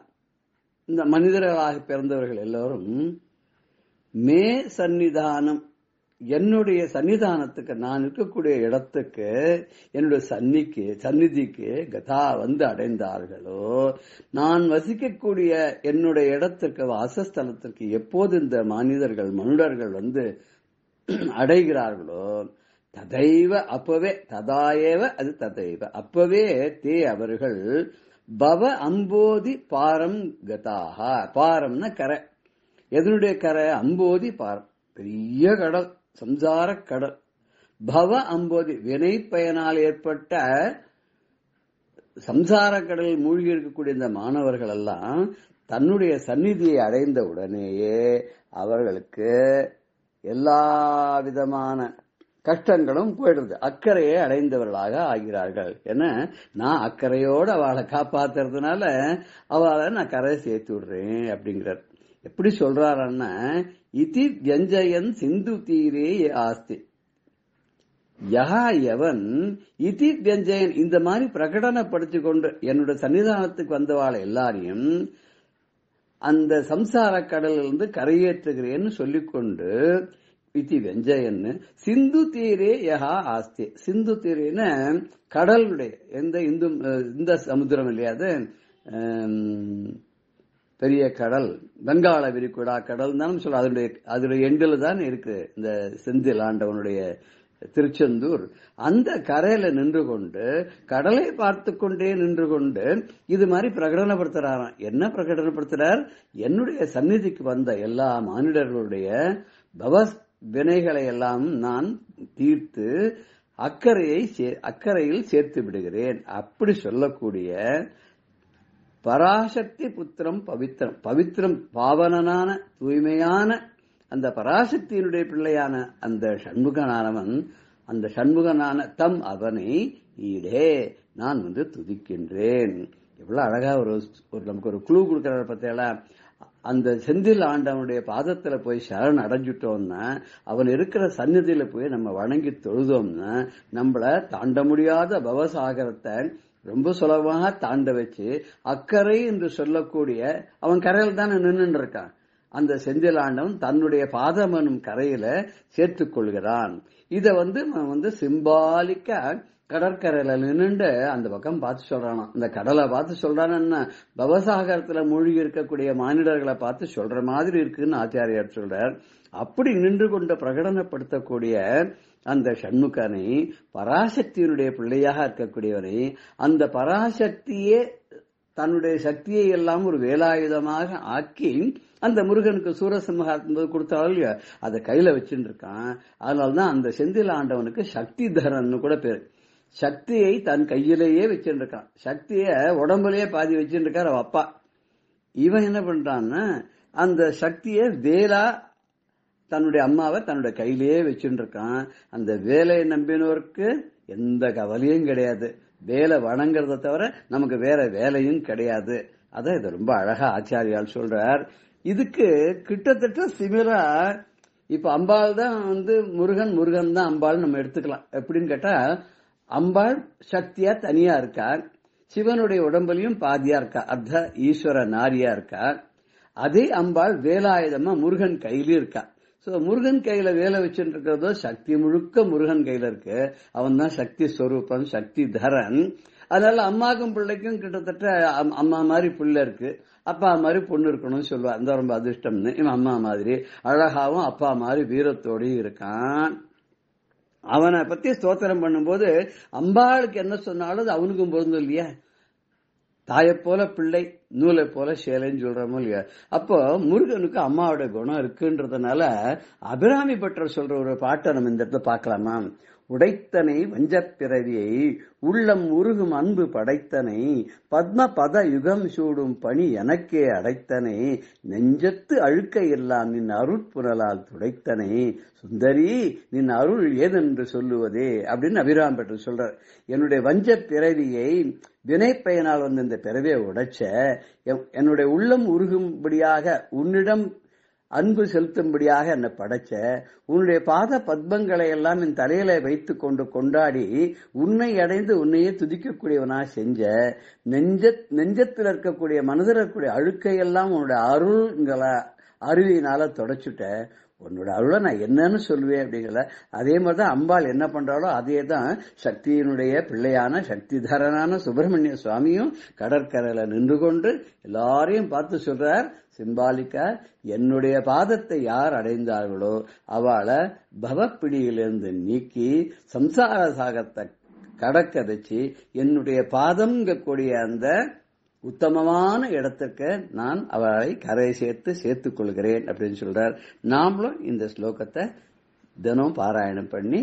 Speaker 4: இந்த மனிதர்களாக பிறந்தவர்கள் எல்லோரும் மே சந்நிதானம் என்னுடைய சன்னிதானத்துக்கு நான் இருக்கக்கூடிய இடத்துக்கு என்னுடைய சந்நிதிக்கு கதா வந்து அடைந்தார்களோ, நான் வசிக்கக்கூடிய என்னுடைய இடத்துக்கு வாசஸ்தலத்திற்கு எப்போது இந்த மனிதர்கள் வந்து அடைகிறார்களோ, ததைவ அப்பவே ததாயேவ அது ததைவ அப்பவே தே அவர்கள் பவ அம்போதி பாரம் கதாக. பாரம்னா கரை. எதனுடைய கரை? அம்போதி பாரம், பெரிய கடல், சம்சார கடல். பவ அம்போதி வினை பயனால் ஏற்பட்ட சம்சார கடலில் மூழ்கி இருக்கக்கூடிய இந்த மாணவர்கள் எல்லாம் தன்னுடைய சந்நிதியை அடைந்த உடனேயே அவர்களுக்கு எல்லா விதமான கஷ்டங்களும் போயிடுது. அக்கறையை அடைந்தவர்களாக ஆகிறார்கள். ஏன்னா நான் அக்கறையோடு அவளை காப்பாத்துறதுனால அவளை நான் கரையை சேர்த்து விடுறேன் அப்படிங்கிறார். எப்படி சொல்றாருன்னா, இதி வியஞ்சயன் சிந்து தீரே ஆஸ்தி யஹா எவன் இதி வியஞ்சயன் இந்த மாதிரி பிரகடனப்படுத்தி கொண்டு என்னோட சன்னிதானத்துக்கு வந்தவாளை எல்லாரையும் அந்த சம்சார கடலிலிருந்து கரையேற்றுகிறேன்னு சொல்லிக்கொண்டு இதி வெஞ்சயன்னு சிந்து தீரே யஹா ஆஸ்தி. சிந்து தீரேன கடலுடைய இந்த சமுத்திரம் இல்லையாது, பெரிய கடல், பெங்காள விரிகுடா கடல் தான் சொல்ல. அதனுடைய எண்டில் தான் இருக்கு இந்த செந்தில் ஆண்டவனுடைய திருச்செந்தூர். அந்த கரையில நின்று கொண்டு கடலை பார்த்து கொண்டே நின்று கொண்டு இது மாதிரி பிரகடனப்படுத்துறாராம். என்ன பிரகடனப்படுத்துறார்? என்னுடைய சந்நிதிக்கு வந்த எல்லா மானிடர்களுடைய வினைகளை எல்லாம் நான் தீர்த்து அக்கறையில் சேர்த்து விடுகிறேன். அப்படி சொல்லக்கூடிய பராசக்தி புத்திரம் பவித்திரம், பவித்திரம் பாவனனான தூய்மையான அந்த பராசக்தியினுடைய பிள்ளையான அந்த சண்முகனானவன், அந்த சண்முகனான தம் அவனை ஈடே நான் வந்து துதிக்கின்றேன். எவ்வளவு அழகா நமக்கு ஒரு குழு கொடுக்கிறார் பார்த்தீங்களா? அந்த செந்தில் ஆண்டவனுடைய பாதத்துல போய் சரண் அடைஞ்சிட்டோம்னா, அவன் இருக்கிற சந்நிதியில போய் நம்ம வணங்கி தொழுதோம்னா, நம்மள தாண்ட முடியாத பவசாகரத்தை ரொம்ப சுலபமாக தாண்ட வச்சு அக்கறை என்று சொல்லக்கூடிய அவன் கரையில் தானே நின்று இருக்கான். அந்த செந்தில் ஆண்டவன் தன்னுடைய பாதமனும் கரையில சேர்த்துக் கொள்கிறான். இத வந்து சிம்பாலிக்கா கடற்கரையில நின்று அந்த பக்கம் பார்த்து சொல்றானா, அந்த கடலை பார்த்து சொல்றான்னு பவசாகரத்துல மூழ்கி இருக்கக்கூடிய மானிடர்களை பார்த்து சொல்ற மாதிரி இருக்குன்னு ஆச்சாரியார் சொல்றார். அப்படி நின்று கொண்டு பிரகடனப்படுத்தக்கூடிய அந்த சண்முகனை, பராசக்தியினுடைய பிள்ளையாக இருக்கக்கூடியவனை, அந்த பராசக்தியே தன்னுடைய சக்தியை எல்லாம் ஒரு வேலாயுதமாக ஆக்கி அந்த முருகனுக்கு சூரசிம்ஹாத்ம கொடுத்தாலும் இல்லையா, அதை கையில வச்சுட்டு இருக்கான். அதனால்தான் அந்த செந்தில் ஆண்டவனுக்கு சக்தி தரன்னு கூட பேரு. சக்தியை தன் கையிலேயே வச்சுட்டு இருக்கான். சக்திய உடம்புலயே பாதி வச்சுட்டு இருக்காரு அவ அப்பா. இவன் என்ன பண்றான்னா, அந்த சக்தியை வேலா தன்னுடைய அம்மாவை தன்னுடைய கையிலேயே வச்சுட்டு இருக்கான். அந்த வேலையை நம்பினோருக்கு எந்த கவலையும் கிடையாது. வேலை வணங்குறத தவிர நமக்கு வேற வேலையும் கிடையாது. அதான் இது ரொம்ப அழகா ஆச்சாரியால் சொல்றார். இதுக்கு கிட்டத்தட்ட சிமிலா இப்ப அம்பாள் தான் வந்து முருகன் தான் அம்பாள் நம்ம எடுத்துக்கலாம். எப்படின்னு கேட்டா, அம்பாள் சக்தியா தனியா இருக்கா, சிவனுடைய உடம்புலையும் பாதியா இருக்கா, அர்த்த ஈஸ்வர நாரியா இருக்கா. அதே அம்பாள் வேலாயுதமா முருகன் கையில இருக்கா. சோ முருகன் கையில வேலை வச்சுட்டு இருக்கிறதோ சக்தி முழுக்க முருகன் கையில இருக்கு. அவன் தான் சக்தி ஸ்வரூபன், சக்தி தரன். அதனால அம்மாக்கும் பிள்ளைக்கும் கிட்டத்தட்ட அம்மா மாதிரி பிள்ளை இருக்கு, அப்பா மாதிரி பொண்ணு இருக்கணும்னு சொல்லுவா. அந்த ரொம்ப அதிர்ஷ்டம்னு இவன் அம்மா மாதிரி அழகாவும் அப்பா மாதிரி வீரத்தோடையும் இருக்கான். அவனை பத்தி ஸ்தோத்திரம் பண்ணும்போது அம்பாளுக்கு என்ன சொன்னாலும் அது அவனுக்கும் பொருந்தும் இல்லையா? தாயை போல பிள்ளை, நூலை போல சேலைன்னு சொல்றமோ இல்லையா? அப்போ முருகனுக்கு அம்மாவோட குணம் இருக்குன்றதுனால அபிராமி பட்டர் சொல்ற ஒரு பாட்டை நம்ம இந்த இடத்துல பார்க்கலாமா? உடைத்தனை வஞ்சப் பிறவியை உள்ளம் உருகும் அன்பு படைத்தனை பத்ம பத யுகம் சூடும் பணி எனக்கே அடைத்தனை நெஞ்சத்து அழுக்க எல்லாம் நின் அருட்புணலால் துடைத்தனை சுந்தரி நின் அருள் ஏதென்று சொல்லுவதே அப்படின்னு அபிராமி பட்டர் சொல்றார். என்னுடைய வஞ்ச பிறவியை வினைப்பயனால் வந்து இந்த பிறவியை உடைச்ச, என்னுடைய உள்ளம் உருகும்படியாக உன்னிடம் அன்பு செலுத்தும்படியாக என்னை படைச்ச. உன்னுடைய பாத பத்மங்களை எல்லாம் என் தலையில வைத்து கொண்டு கொண்டாடி உன்னை அடைந்து உன்னையே துதிக்கக்கூடியவனா செஞ்ச. நெஞ்சத்தில் இருக்கக்கூடிய மனதில் இருக்கக்கூடிய அழுக்கையெல்லாம் உன்னுடைய அருவியினால தொடச்சுட்ட. உன்னோட அருளை நான் என்னன்னு சொல்லுவேன் அப்படிங்கல. அதே மாதிரிதான் அம்பாள் என்ன பண்றாளோ அதே தான் சக்தியினுடைய பிள்ளையான சக்திதரனான சுப்பிரமணிய சுவாமியும் கடற்கரையில நின்று கொண்டு எல்லாரையும் பார்த்து சொல்றார், சிம்பாலிக்கா, என்னுடைய பாதத்தை யார் அடைந்தார்களோ அவளை பவப்பிடியிலிருந்து நீக்கி சம்சார சாகத்தை கடக்கதைச்சு என்னுடைய பாதம்ங்கக்கூடிய அந்த உத்தமமான இடத்திற்கு நான் அவளை கரை சேர்த்துக் கொள்கிறேன் அப்படின்னு சொல்றார். நாமளும் இந்த ஸ்லோகத்தை தினம் பாராயணம் பண்ணி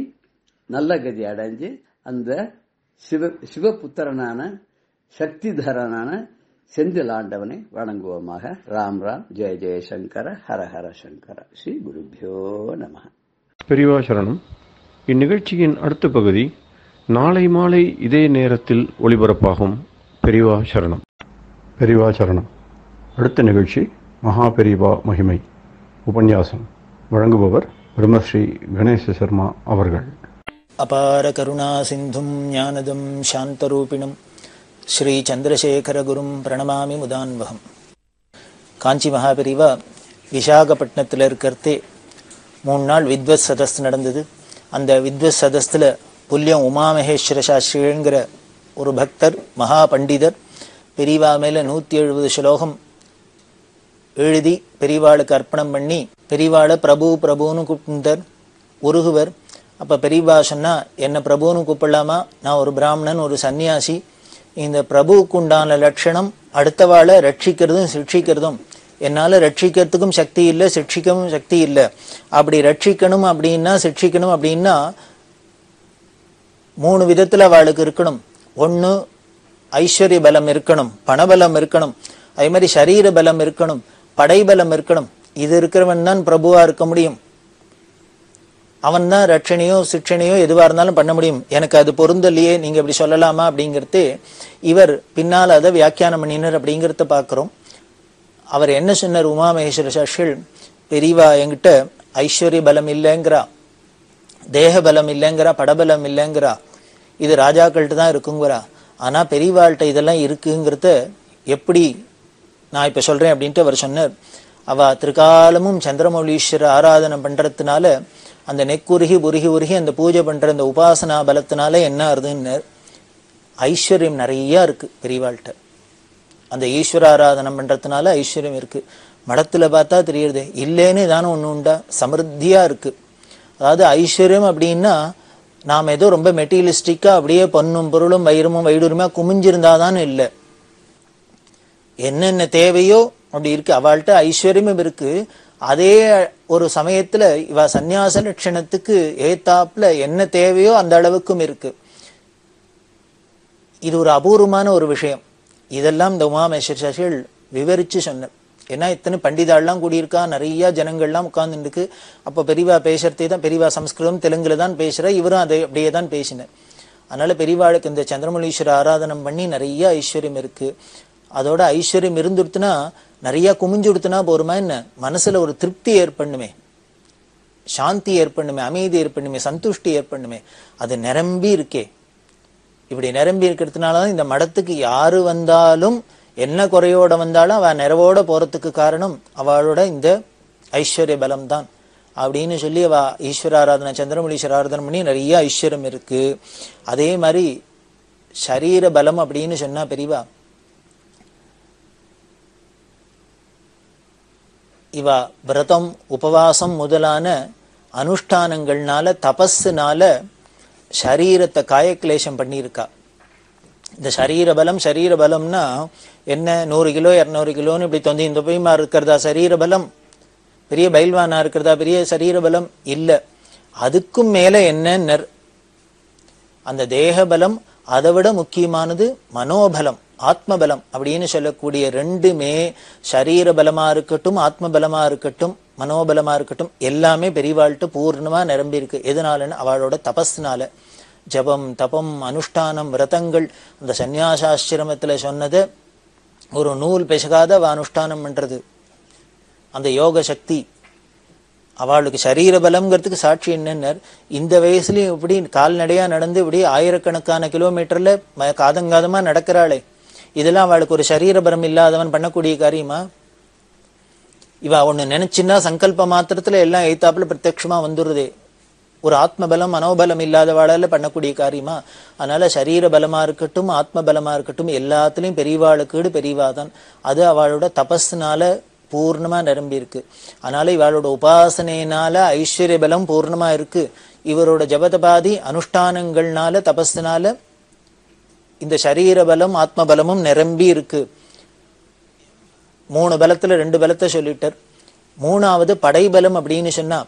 Speaker 4: நல்ல கதி அடைஞ்சு அந்த சிவபுத்திரனான சக்திதரனான செந்தில் ஆண்டவனை வணங்குவோமாக. ராம் ராம், ஜெய ஜெயசங்கர, ஹர ஹர சங்கர. ஸ்ரீ குருபியோ நம.
Speaker 1: பெரியவா சரணம். இந்நிகழ்ச்சியின் அடுத்த பகுதி நாளை மாலை இதே நேரத்தில் ஒளிபரப்பாகும். பெரியவா சரணம். பெரியவா சரணம். அடுத்த நிகழ்ச்சி மகா பெரியவா மகிமை உபன்யாசம். வழங்குபவர் பிரம்மஸ்ரீ கணேச சர்மா அவர்கள்.
Speaker 2: அபார கருணா சிந்தும் ஞானதம் சாந்தரூபிணம் ஸ்ரீ சந்திரசேகரகுரும் பிரணமாமி முதான்வகம். காஞ்சி மகாபெரிவா விசாகப்பட்டினத்தில் இருக்கிறதே 3 நாள் வித்வத் சதஸ் நடந்தது. அந்த வித்வத் சதஸ்தில் புல்யம் உமாமகேஸ்வர சாஸ்திரிங்கிற ஒரு பக்தர், மகா பண்டிதர், பெரியவா மேல 170 ஸ்லோகம் எழுதி பெரியவாளுக்கு அர்ப்பணம் பண்ணி பெரியவாளை பிரபு பிரபுன்னு கூப்பிட்டார். உருகுவர். அப்ப பெரியவா சொன்னா, என்ன பிரபுன்னு கூப்பிடலாமா? நான் ஒரு பிராமணன், ஒரு சன்னியாசி. இந்த பிரபுவுக்கு உண்டான லட்சணம் அடுத்தவாளை ரட்சிக்கிறதும் சிக்ஷிக்கிறதும். என்னால ரட்சிக்கிறதுக்கும் சக்தி இல்லை, சிக்ஷிக்கவும் சக்தி இல்லை. அப்படி ரட்சிக்கணும் அப்படின்னா சிக்ஷிக்கணும் அப்படின்னா 3 விதத்துல அவளுக்கு இருக்கணும். ஒன்னு ஐஸ்வர்ய பலம் இருக்கணும், பணபலம் இருக்கணும், அதே மாதிரி சரீர பலம் இருக்கணும், படைபலம் இருக்கணும். இது இருக்கிறவன் தான் பிரபுவா இருக்க முடியும். அவன் தான் ரட்சணையோ சிக்ஷணையோ எதுவா இருந்தாலும் பண்ண முடியும். எனக்கு அது பொருந்தலையே, நீங்க இப்படி சொல்லலாமா அப்படிங்கிறது இவர் பின்னால் அதை வியாக்கியானம் பண்ணினர் அப்படிங்கிறத பாக்குறோம். அவர் என்ன சொன்னார்? உமாமகேஸ்வர சாஸ்திரிகள், பெரியவா என்கிட்ட ஐஸ்வர்ய பலம் இல்லைங்கிறா, தேக பலம் இல்லைங்கிறா, படபலம் இல்லைங்கிறா, இது ராஜாக்கள்கிட்ட தான் இருக்குங்கிறா. ஆனா பெரியவாள்கிட்ட இதெல்லாம் இருக்குங்கிறத எப்படி நான் இப்ப சொல்றேன் அப்படின்ட்டு அவர் சொன்னார். அவ திருக்காலமும் சந்திரமௌலீஸ்வர ஆராதனை பண்றதுனால அந்த நெக்குருகி உருகி அந்த பூஜை பண்ற அந்த உபாசனா பலத்தினால என்ன ஆறுதுன்னு ஐஸ்வர்யம் நிறைய இருக்கு பெரியவாள்கிட்ட. அந்த ஈஸ்வர ஆராதனை பண்றதுனால ஐஸ்வர்யம் இருக்கு. மடத்துல பார்த்தா தெரியுது, இல்லேன்னு ஏதானு ஒண்ணு உண்டா? சமிருத்தியா இருக்கு. அதாவது ஐஸ்வர்யம் அப்படின்னா நாம் ஏதோ ரொம்ப மெட்டீரியலிஸ்டிக்கா அப்படியே பொன்னும் பொருளும் வயிறுமும் வைடூரியமா குமிஞ்சிருந்தாதான் இல்லை. என்னென்ன தேவையோ அப்படி இருக்கு. அவள்கிட்ட ஐஸ்வர்யமும் இருக்கு. அதே ஒரு சமயத்துல இவ சந்நியாச லட்சணத்துக்கு ஏத்தாப்புல என்ன தேவையோ அந்த அளவுக்கும் இருக்கு. இது ஒரு அபூர்வமான ஒரு விஷயம். இதெல்லாம் இந்த உமாமகேஸ்வர சாஸ்திரிகள் விவரிச்சு சொன்னார். ஏன்னா இத்தனை பண்டிதாள்லாம் கூடியிருக்கா, நிறைய ஜனங்கள்லாம் உட்கார்ந்துருக்கு. அப்ப பெரியவா பேசுறதே தான், பெரியவா சம்ஸ்கிருதம் தெலுங்குல தான் பேசுற, இவரும் அதை அப்படியே தான் பேசினார். அதனால பெரியவாளுக்கு இந்த சந்திரமௌலீஸ்வர ஆராதனம் பண்ணி நிறைய ஐஸ்வர்யம் இருக்கு. அதோட ஐஸ்வர்யம் இருந்துடுத்துனா நிறைய குமிஞ்சுடுத்துனா போருமா என்ன? மனசுல ஒரு திருப்தி ஏற்பண்ணுமே, சாந்தி ஏற்பண்ணுமே, அமைதி ஏற்பண்ணுமே, சந்துஷ்டி ஏற்பண்ணுமே. அது நிரம்பி இருக்கே. இப்படி நிரம்பி இருக்கிறதுனாலதான் இந்த மடத்துக்கு யாரு வந்தாலும் என்ன குறையோட வந்தாலும் அவ நிறைவோட போறதுக்கு காரணம் அவளோட இந்த ஐஸ்வர்ய பலம் தான் அப்படின்னு சொல்லி அவ ஈஸ்வர ஆராதனை சந்திரமௌலீஸ்வர ஆராதனை பண்ணி நிறைய ஐஸ்வர்யம் இருக்கு. அதே மாதிரி சரீர பலம் அப்படின்னு சொன்னா பெரியவா இவ விரதம் உபவாசம் முதலான அனுஷ்டானங்கள்னால தபஸ்னால சரீரத்தை காயக்லேஷம் பண்ணியிருக்கா. இந்த சரீர பலம்னா என்ன? 100 கிலோ 200 கிலோன்னு இப்படி தொந்தி இந்த போய்மா இருக்கிறதா சரீர பலம்? பெரிய பைல்வானா இருக்கிறதா பெரிய சரீர பலம்? இல்ல. அதுக்கும் மேல என்ன? அந்த தேக பலம். அதை விட முக்கியமானது மனோபலம், ஆத்மபலம் அப்படின்னு சொல்லக்கூடிய ரெண்டுமே சரீர பலமா இருக்கட்டும், ஆத்ம பலமா இருக்கட்டும், மனோபலமா இருக்கட்டும், எல்லாமே பெரியவாழ்ட்டு பூர்ணமா நிரம்பி இருக்கு. எதனாலன்னு அவளோட தபஸ்னால. ஜபம், தபம், அனுஷ்டானம், விரதங்கள், அந்த சந்நியாசாசிரமத்துல சொன்னது ஒரு நூல் பெசகாத அவ அனுஷ்டானம் பண்றது. அந்த யோக சக்தி அவளுக்கு சரீர பலம்ங்கிறதுக்கு சாட்சி என்னன்னு, இந்த வயசுலயும் இப்படி கால்நடையா நடந்து இப்படி ஆயிரக்கணக்கான கிலோமீட்டர்ல காதங்காதமா நடக்கிறாளே, இதெல்லாம் அவளுக்கு ஒரு சரீர பலம் இல்லாதவன் பண்ணக்கூடிய காரியமா? இவ ஒண்ணு நினைச்சுன்னா சங்கல்ப மாத்திரத்துல எல்லாம் எய்த்தாப்புல பிரத்யட்சமா வந்துடுதே. ஒரு ஆத்ம பலம் மனோபலம் இல்லாதவாளால பண்ணக்கூடிய காரியமா? அதனால சரீர பலமா இருக்கட்டும் ஆத்ம பலமா இருக்கட்டும் எல்லாத்துலயும் பெரியவாளுக்கு பெரியவாதான். அது அவளோட தபஸ்னால பூர்ணமா நிரம்பி இருக்கு. அதனால இவளோட உபாசனையினால ஐஸ்வர்ய பலம் பூர்ணமா இருக்கு. இவரோட ஜபதபாதி அனுஷ்டானங்கள்னால தபஸ்னால இந்த சரீர பலம் ஆத்ம பலமும் நிரம்பி இருக்கு. 3 பலத்துல 2 பலத்தை சொல்லிட்டார். 3வது படைபலம் அப்படின்னு சொன்னா,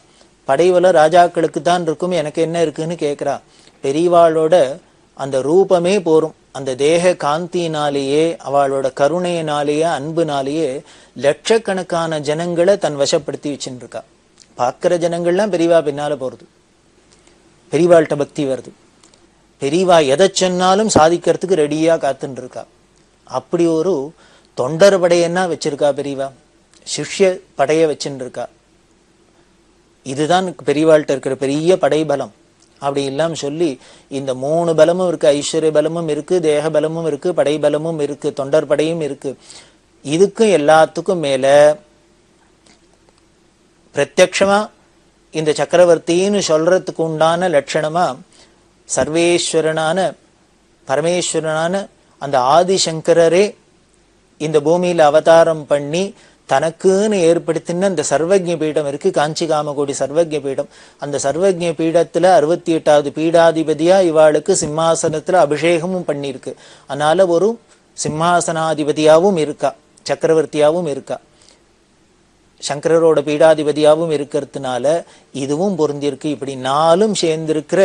Speaker 2: படைபலம் ராஜாக்களுக்கு தான் இருக்கும், எனக்கு என்ன இருக்குன்னு கேட்கிறா. பெரியவாளோட அந்த ரூபமே போரும். அந்த தேக காந்தியினாலேயே அவளோட கருணையினாலேயே அன்புனாலேயே லட்சக்கணக்கான ஜனங்களை தன் வசப்படுத்தி வச்சுட்டு இருக்கா. பார்க்கிற ஜனங்கள்லாம் பெரியவா பின்னால போறது, பெரியவாள்கிட்ட பக்தி வருது. பெரியவா எதை சொன்னாலும் சாதிக்கிறதுக்கு ரெடியா காத்துட்டு இருக்கா. அப்படி ஒரு தொண்டர் படையன்னா வச்சிருக்கா பெரியவா, சிஷ்ய படைய வச்சுட்டு இருக்கா. இதுதான் பெரியவாள்கிட்ட இருக்கிற பெரிய படைபலம். அப்படி இல்லாம சொல்லி இந்த 3 பலமும் இருக்கு, ஐஸ்வர்ய பலமும் இருக்கு, தேக பலமும் இருக்கு, படைபலமும் இருக்கு, தொண்டர் படையும் இருக்கு. இதுக்கும் எல்லாத்துக்கும் மேல பிரத்யக்ஷமா இந்த சக்கரவர்த்தின்னு சொல்றதுக்கு உண்டான லட்சணமா சர்வேஸ்வரனான பரமேஸ்வரனான அந்த ஆதிசங்கரரே இந்த பூமியில அவதாரம் பண்ணி தனக்குன்னு ஏற்படுத்தின அந்த சர்வஜ்ஞ பீடம் இருக்கு, காஞ்சி காமகோடி சர்வஜ்ஞ பீடம். அந்த சர்வஜ்ஞ பீடத்துல 68வது பீடாதிபதியா இவாளுக்கு சிம்மாசனத்துல அபிஷேகமும் பண்ணிருக்கு. அதனால ஒரு சிம்மாசனாதிபதியாவும் இருக்கா, சக்கரவர்த்தியாவும் இருக்கா, சங்கரரோட பீடாதிபதியாவும் இருக்கிறதுனால இதுவும் பொருந்திருக்கு. இப்படி 4ம் சேர்ந்திருக்கிற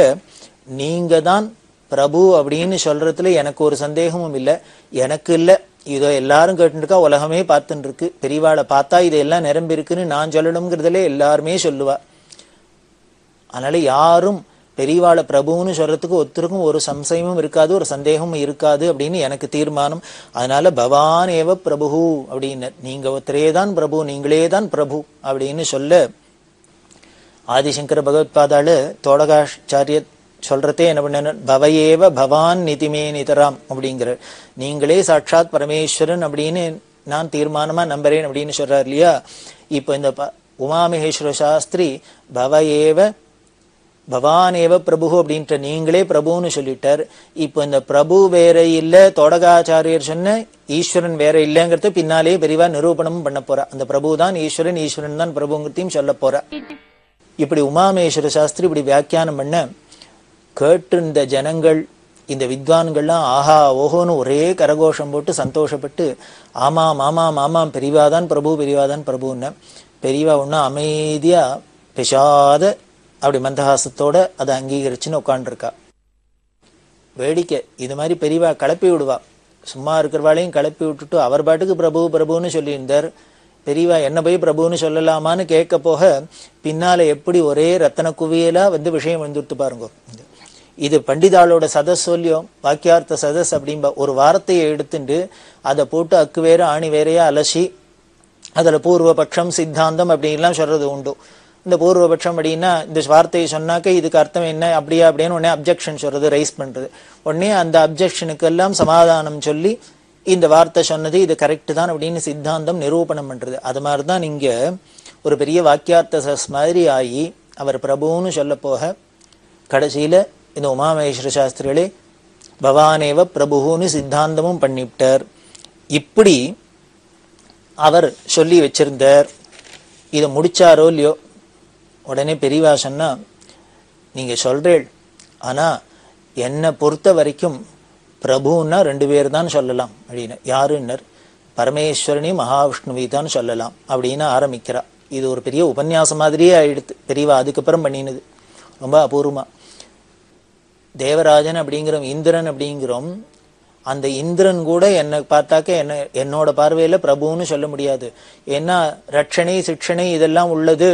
Speaker 2: நீங்க தான் பிரபு அப்படின்னு சொல்றதுல எனக்கு ஒரு சந்தேகமும் இல்லை. எனக்கு இல்லை, இதோ எல்லாரும் கேட்டு இருக்கா, உலகமே பார்த்துட்டு இருக்கு. பெரியவாளை பார்த்தா இதெல்லாம் நிரம்பி இருக்குன்னு நான் சொல்லணுங்கிறதுல எல்லாருமே சொல்லுவா. அதனால யாரும் பெரியவாளை பிரபுன்னு சொல்றதுக்கு ஒருத்தருக்கும் ஒரு சம்சயமும் இருக்காது, ஒரு சந்தேகமும் இருக்காது அப்படின்னு எனக்கு தீர்மானம். அதனால பவான் ஏவ பிரபு அப்படின்னு, நீங்க ஒருத்தரே தான் பிரபு, நீங்களே தான் பிரபு அப்படின்னு சொல்ல ஆதிசங்கர பகவத்பாதாளு தோடகாச்சாரிய சொல்றதே என்ன பண்ண, பவையேவ பவான் நிதிமே நிதராம் அப்படிங்கிற, நீங்களே சாட்சாத் பரமேஸ்வரன் அப்படின்னு நான் தீர்மானமா நம்புறேன் அப்படின்னு சொல்றாரு இல்லையா. இப்ப இந்த உமாமகேஸ்வர சாஸ்திரி பவையேவ பவானேவ பிரபு அப்படின்ற நீங்களே பிரபுன்னு சொல்லிட்டார். இப்போ இந்த பிரபு வேற இல்ல, தோடகாச்சாரியர் சொன்ன ஈஸ்வரன் வேற இல்லைங்கிறத பின்னாலே பெரியவா நிரூபணமும் பண்ண போறா. அந்த பிரபு தான் ஈஸ்வரன், ஈஸ்வரன் தான் பிரபுங்கிறதையும் சொல்ல போறா. இப்படி உமாமகேஸ்வர சாஸ்திரி இப்படி வியாக்கியானம் பண்ண கேட்டிருந்த ஜனங்கள், இந்த வித்வான்கள்லாம் ஆஹா ஓஹோன்னு ஒரே கரகோஷம் போட்டு சந்தோஷப்பட்டு ஆமாம் ஆமாம் ஆமாம் பெரியவாதான் பிரபு பெரியவாதான் பிரபுன்னு. பெரியவா ஒன்னும் அமைதியா பெஷாத அப்படி மந்தஹாசத்தோட அதை அங்கீகரிச்சுன்னு உட்காண்டிருக்கா. வேடிக்கை, இது மாதிரி பெரியவா கிளப்பி விடுவா, சும்மா இருக்கிறவாளையும் கிளப்பி விட்டுட்டு அவர் பாட்டுக்கு பிரபு பிரபுன்னு சொல்லியிருந்தார். பெரியவா என்ன போய் பிரபுன்னு சொல்லலாமான்னு கேட்க போக பின்னால எப்படி ஒரே ரத்தன குவியலா விஷயம் வந்துட்டு பாருங்க. இது பண்டிதாளோட சதஸ் சொல்லியும் வாக்கியார்த்த சதஸ் அப்படின்பா. ஒரு வார்த்தையை எடுத்துட்டு அதை போட்டு அக்கு வேற ஆணி வேறையா அலசி அதுல பூர்வபட்சம் சித்தாந்தம் அப்படின்லாம் சொல்றது உண்டு. இந்த பூர்வபட்சம் அப்படின்னா இந்த வார்த்தையை சொன்னாக்க இதுக்கு அர்த்தம் என்ன அப்படியா அப்படின்னு உடனே அப்ஜெக்ஷன் சொல்றது, ரைஸ் பண்றது. உடனே அந்த அப்ஜெக்ஷனுக்கு எல்லாம் சமாதானம் சொல்லி இந்த வார்த்தை சொன்னது இது கரெக்ட் தான் அப்படின்னு சித்தாந்தம் நிரூபணம் பண்றது. அது மாதிரிதான் இங்க ஒரு பெரிய வாக்கியார்த்த சஸ் மாதிரி ஆகி அவர் பிரபுன்னு சொல்ல போக கடைசியில இந்த உமாமகேஸ்வர சாஸ்திரிகளே பவானேவ பிரபுன்னு சித்தாந்தமும் பண்ணிவிட்டார். இப்படி அவர் சொல்லி வச்சிருந்தார். இதை முடிச்சாரோ இல்லையோ, உடனே பெரியவா சொன்னா நீங்க சொல்றேள், ஆனா என்னை பொறுத்த வரைக்கும் பிரபுன்னா 2 பேர் தான் சொல்லலாம் அப்படின்னு. யாருன்னர், பரமேஸ்வரனி மகாவிஷ்ணுவை தான் சொல்லலாம் அப்படின்னு ஆரம்பிக்கிறா. இது ஒரு பெரிய உபன்யாசம் மாதிரியே ஆயிடுத்து பெரியவா அதுக்கப்புறம் பண்ணினது, ரொம்ப அபூர்வமா. தேவராஜன் அப்படிங்கிறோம், இந்திரன் அப்படிங்கிறோம், அந்த இந்திரன் கூட என்னை பார்த்தாக்க என்னோட பார்வையில பிரபுன்னு சொல்ல முடியாது. ஏன்னா ரட்சணை சிக்ஷணை இதெல்லாம் உள்ளது,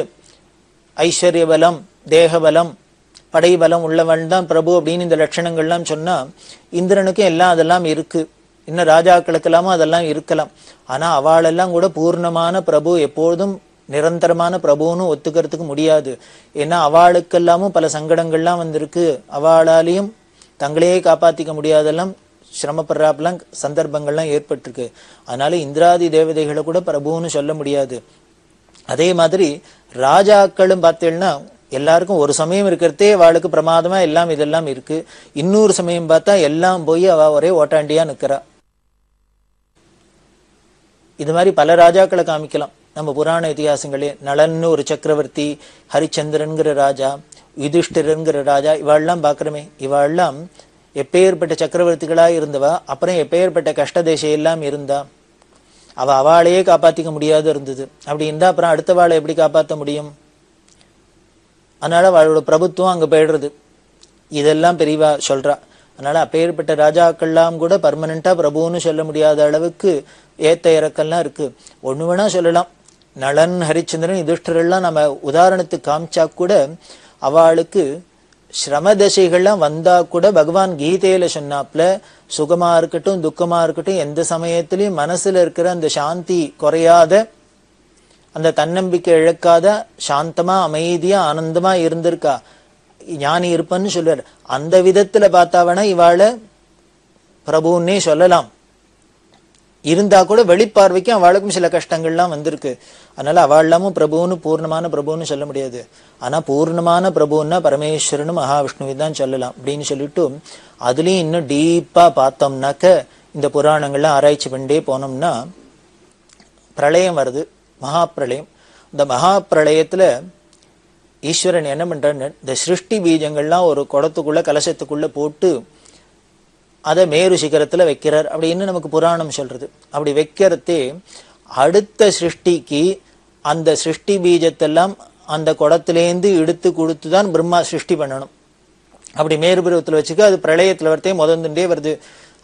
Speaker 2: ஐஸ்வர்ய பலம் தேக பலம் படைபலம் உள்ளவன் தான் பிரபு அப்படின்னு இந்த லட்சணங்கள்லாம் சொன்னா இந்திரனுக்கும் எல்லாம் அதெல்லாம் இருக்கு. இன்னும் ராஜாக்களுக்கெல்லாமும் அதெல்லாம் இருக்கலாம். ஆனா அவளெல்லாம் கூட பூர்ணமான பிரபு, எப்பொழுதும்
Speaker 5: நிரந்தரமான பிரபுன்னு ஒத்துக்கிறதுக்கு முடியாது. ஏன்னா அவளுக்கெல்லாமும் பல சங்கடங்கள்லாம் வந்திருக்கு, அவளாலையும் தங்களையே காப்பாத்திக்க முடியாதெல்லாம் சிரமப்படுறாப்பெல்லாம் சந்தர்ப்பங்கள்லாம் ஏற்பட்டிருக்கு. அதனால இந்திராதி தேவதைகளை கூட பிரபுன்னு சொல்ல முடியாது. அதே மாதிரி ராஜாக்களும் பார்த்தீங்கன்னா எல்லாருக்கும் ஒரு சமயம் இருக்கிறதே அவளுக்கு பிரமாதமா எல்லாம் இதெல்லாம் இருக்கு, இன்னொரு சமயம் பார்த்தா எல்லாம் போய் அவ ஒரே ஓட்டாண்டியா நிக்கிறா. இது மாதிரி பல ராஜாக்களை காமிக்கலாம் நம்ம புராண இதிகாசங்களே. நளன்னு ஒரு சக்கரவர்த்தி, ஹரிச்சந்திரன்கிற ராஜா, யுதிஷ்டிரன்கிற ராஜா, இவாள்லாம் பாக்குறமே. இவாள்லாம் எப்பேற்பட்ட சக்கரவர்த்திகளா இருந்தவா, அப்புறம் எப்பேற்பட்ட கஷ்ட தேசையெல்லாம் இருந்தா. அவளையே காப்பாத்திக்க முடியாது இருந்தது. அப்படி இருந்தா அப்புறம் அடுத்த வாழை எப்படி காப்பாற்ற முடியும்? அதனால அவளோட பிரபுத்துவம் அங்க போயிடுறது. இதெல்லாம் பெரியவா சொல்றா. அதனால அப்பேற்பட்ட ராஜாக்கள்லாம் கூட பர்மனண்டா பிரபுன்னு சொல்ல முடியாத அளவுக்கு ஏத்த இறக்கெல்லாம் இருக்கு. ஒண்ணு வேணா சொல்லலாம், நளன், ஹரிச்சந்திரன், யுதிஷ்டரெல்லாம் நம்ம உதாரணத்துக்கு காமிச்சா கூட அவளுக்கு சிரம தசைகள்லாம் வந்தா கூட பகவான் கீதையில சொன்னாப்ல, சுகமா இருக்கட்டும் துக்கமா இருக்கட்டும் எந்த சமயத்திலயும் மனசுல இருக்கிற அந்த சாந்தி குறையாத, அந்த தன்னம்பிக்கை இழக்காத, சாந்தமா அமைதியா ஆனந்தமா இருந்திருக்கா, ஞானி இருப்பன்னு சொல்றாரு. அந்த விதத்துல பார்த்தாவனா இவாள பிரபுன்னே சொல்லலாம். இருந்தா கூட வெளிப்பார்வைக்கும் அவளுக்கும் சில கஷ்டங்கள்லாம் வந்திருக்கு. அதனால அவள்லாமும் பிரபுன்னு பூர்ணமான பிரபுன்னு சொல்ல முடியாது. ஆனா பூர்ணமான பிரபுன்னா பரமேஸ்வரனும் மகாவிஷ்ணுவை தான் சொல்லலாம் அப்படின்னு சொல்லிட்டு, அதுலயும் இன்னும் டீப்பா பார்த்தோம்னாக்க இந்த புராணங்கள்லாம் ஆராய்ச்சி பண்ணிட்டே போனோம்னா பிரளயம் வருது, மகா பிரளயம். இந்த மகா பிரளயத்துல ஈஸ்வரன் என்ன பண்றான்னு இந்த சிருஷ்டி பீஜங்கள்லாம் ஒரு குடத்துக்குள்ள கலசத்துக்குள்ள போட்டு அதை மேரு சிகரத்துல வைக்கிறார் அப்படின்னு நமக்கு புராணம் சொல்றது. அப்படி வைக்கிறதே அடுத்த சிருஷ்டிக்கு அந்த சிருஷ்டி பீஜத்தெல்லாம் அந்த குடத்திலேந்து எடுத்து கொடுத்துதான் பிரம்மா சிருஷ்டி பண்ணணும். அப்படி மேரு பருவத்துல வச்சுக்க அது பிரளயத்துல வரத்தே முதந்துட்டே வருது.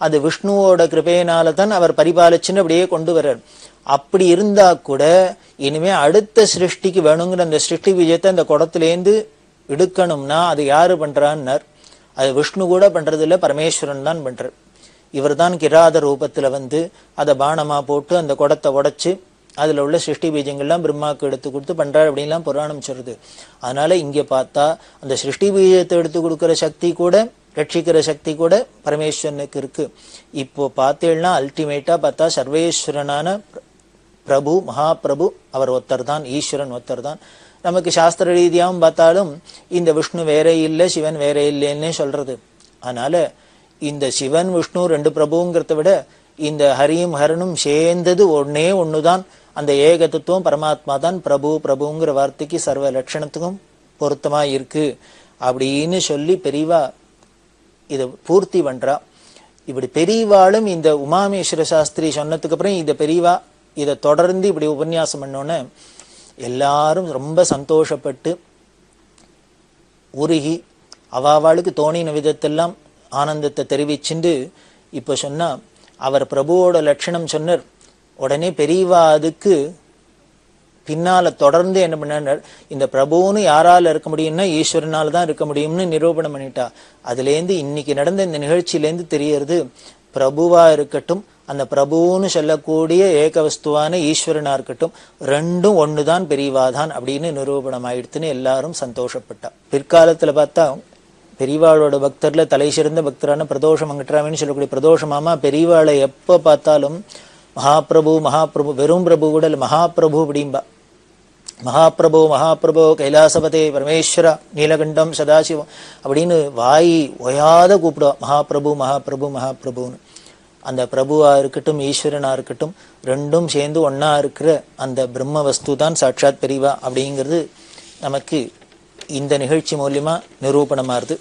Speaker 5: அது விஷ்ணுவோட கிருபையினால தான் அவர் பரிபாலிச்சுன்னு அப்படியே கொண்டு வர்றார். அப்படி இருந்தா கூட இனிமே அடுத்த சிருஷ்டிக்கு வேணுங்கிற அந்த சிருஷ்டி பீஜத்தை அந்த குடத்திலேந்து எடுக்கணும்னா அது யாரு பண்றான்னார். அது விஷ்ணு கூட பண்றது இல்ல, பரமேஸ்வரன் தான் பண்றார். இவர் தான் கிராத ரூபத்துல வந்து அதை பானமா போட்டு அந்த குடத்தை உடைச்சு அதுல உள்ள சிருஷ்டி பீஜங்கள்லாம் பிரம்மாவுக்கு எடுத்து கொடுத்து பண்றாரு அப்படின்லாம் புராணம் சொல்றது. அதனால இங்க பார்த்தா அந்த சிருஷ்டி பீஜத்தை எடுத்து கொடுக்கிற சக்தி கூட, ரட்சிக்கிற சக்தி கூட பரமேஸ்வரனுக்கு இருக்கு. இப்போ பார்த்தேன்னா அல்டிமேட்டா பார்த்தா சர்வேஸ்வரனான பிரபு, மகாபிரபு அவர் ஒருத்தர் தான், ஈஸ்வரன் ஒருத்தர் தான். நமக்கு சாஸ்திர ரீதியாகவும் பார்த்தாலும் இந்த விஷ்ணு வேற இல்லை, சிவன் வேற இல்லைன்னு சொல்றது. அதனால இந்த சிவன் விஷ்ணு ரெண்டு பிரபுங்கிறத விட இந்த ஹரியும் ஹரனும் சேர்ந்தது ஒன்னே ஒண்ணுதான். அந்த ஏக தத்துவம் பரமாத்மா தான் பிரபு. பிரபுங்கிற வார்த்தைக்கு சர்வ லட்சணத்துக்கும் பொருத்தமா இருக்கு அப்படின்னு சொல்லி பெரியவா இதை பூர்த்தி பண்றா. இப்படி பெரியவாளும் இந்த உமாமேஸ்வர சாஸ்திரி சொன்னதுக்கு அப்புறம் இந்த பெரியவா இதை தொடர்ந்து இப்படி உபன்யாசம் பண்ணோன்னு எல்லாரும் ரொம்ப சந்தோஷப்பட்டு உருகி அவாவாளுக்கு தோணின விதத்தெல்லாம் ஆனந்தத்தை தெரிவிச்சுண்டு இப்ப சொன்னா அவர் பிரபுவோட லட்சணம் சொன்னார். உடனே பெரியவா அதுக்கு பின்னால தொடர்ந்து என்ன பண்ணார், இந்த பிரபுன்னு யாரால இருக்க முடியும்னா ஈஸ்வரனால தான் இருக்க முடியும்னு நிரூபணம் பண்ணிட்டா. அதுல இருந்து இன்னைக்கு நடந்த இந்த நிகழ்ச்சியிலேருந்து தெரியறது, பிரபுவா இருக்கட்டும் அந்த பிரபுன்னு சொல்லக்கூடிய ஏகவஸ்துவான ஈஸ்வரனா இருக்கட்டும் ரெண்டும் ஒண்ணுதான், பெரியவாதான் அப்படின்னு நிரூபணம் ஆயிடுத்துன்னு எல்லாரும் சந்தோஷப்பட்டா. பிற்காலத்துல பார்த்தா பெரியவாளோட பக்தர்ல தலை சிறந்த பக்தரான பிரதோஷ மங்கட்ராமின்னு சொல்லக்கூடிய பிரதோஷ மாமா பெரியவாளை எப்ப பார்த்தாலும் மகாபிரபு மகாபிரபு, வெறும் பிரபு கூட இல்ல, மகாபிரபு அப்படிம்பா. மகாபிரபு மகாபிரபு கைலாசபதே பரமேஸ்வரா நீலகண்டம் சதாசிவம் அப்படின்னு வாய் ஒயாத கூப்பிடுவா மகாபிரபு மகாபிரபு மகாபிரபுன்னு. அந்த பிரபுவா இருக்கட்டும் ஈஸ்வரனா இருக்கட்டும் ரெண்டும் சேர்ந்து ஒன்னா இருக்கிற அந்த பிரம்ம வஸ்து தான் சாட்சாத் பெரியவா அப்படிங்கிறது நமக்கு இந்த நிகழ்ச்சி மூலியமா நிரூபணமாறுது.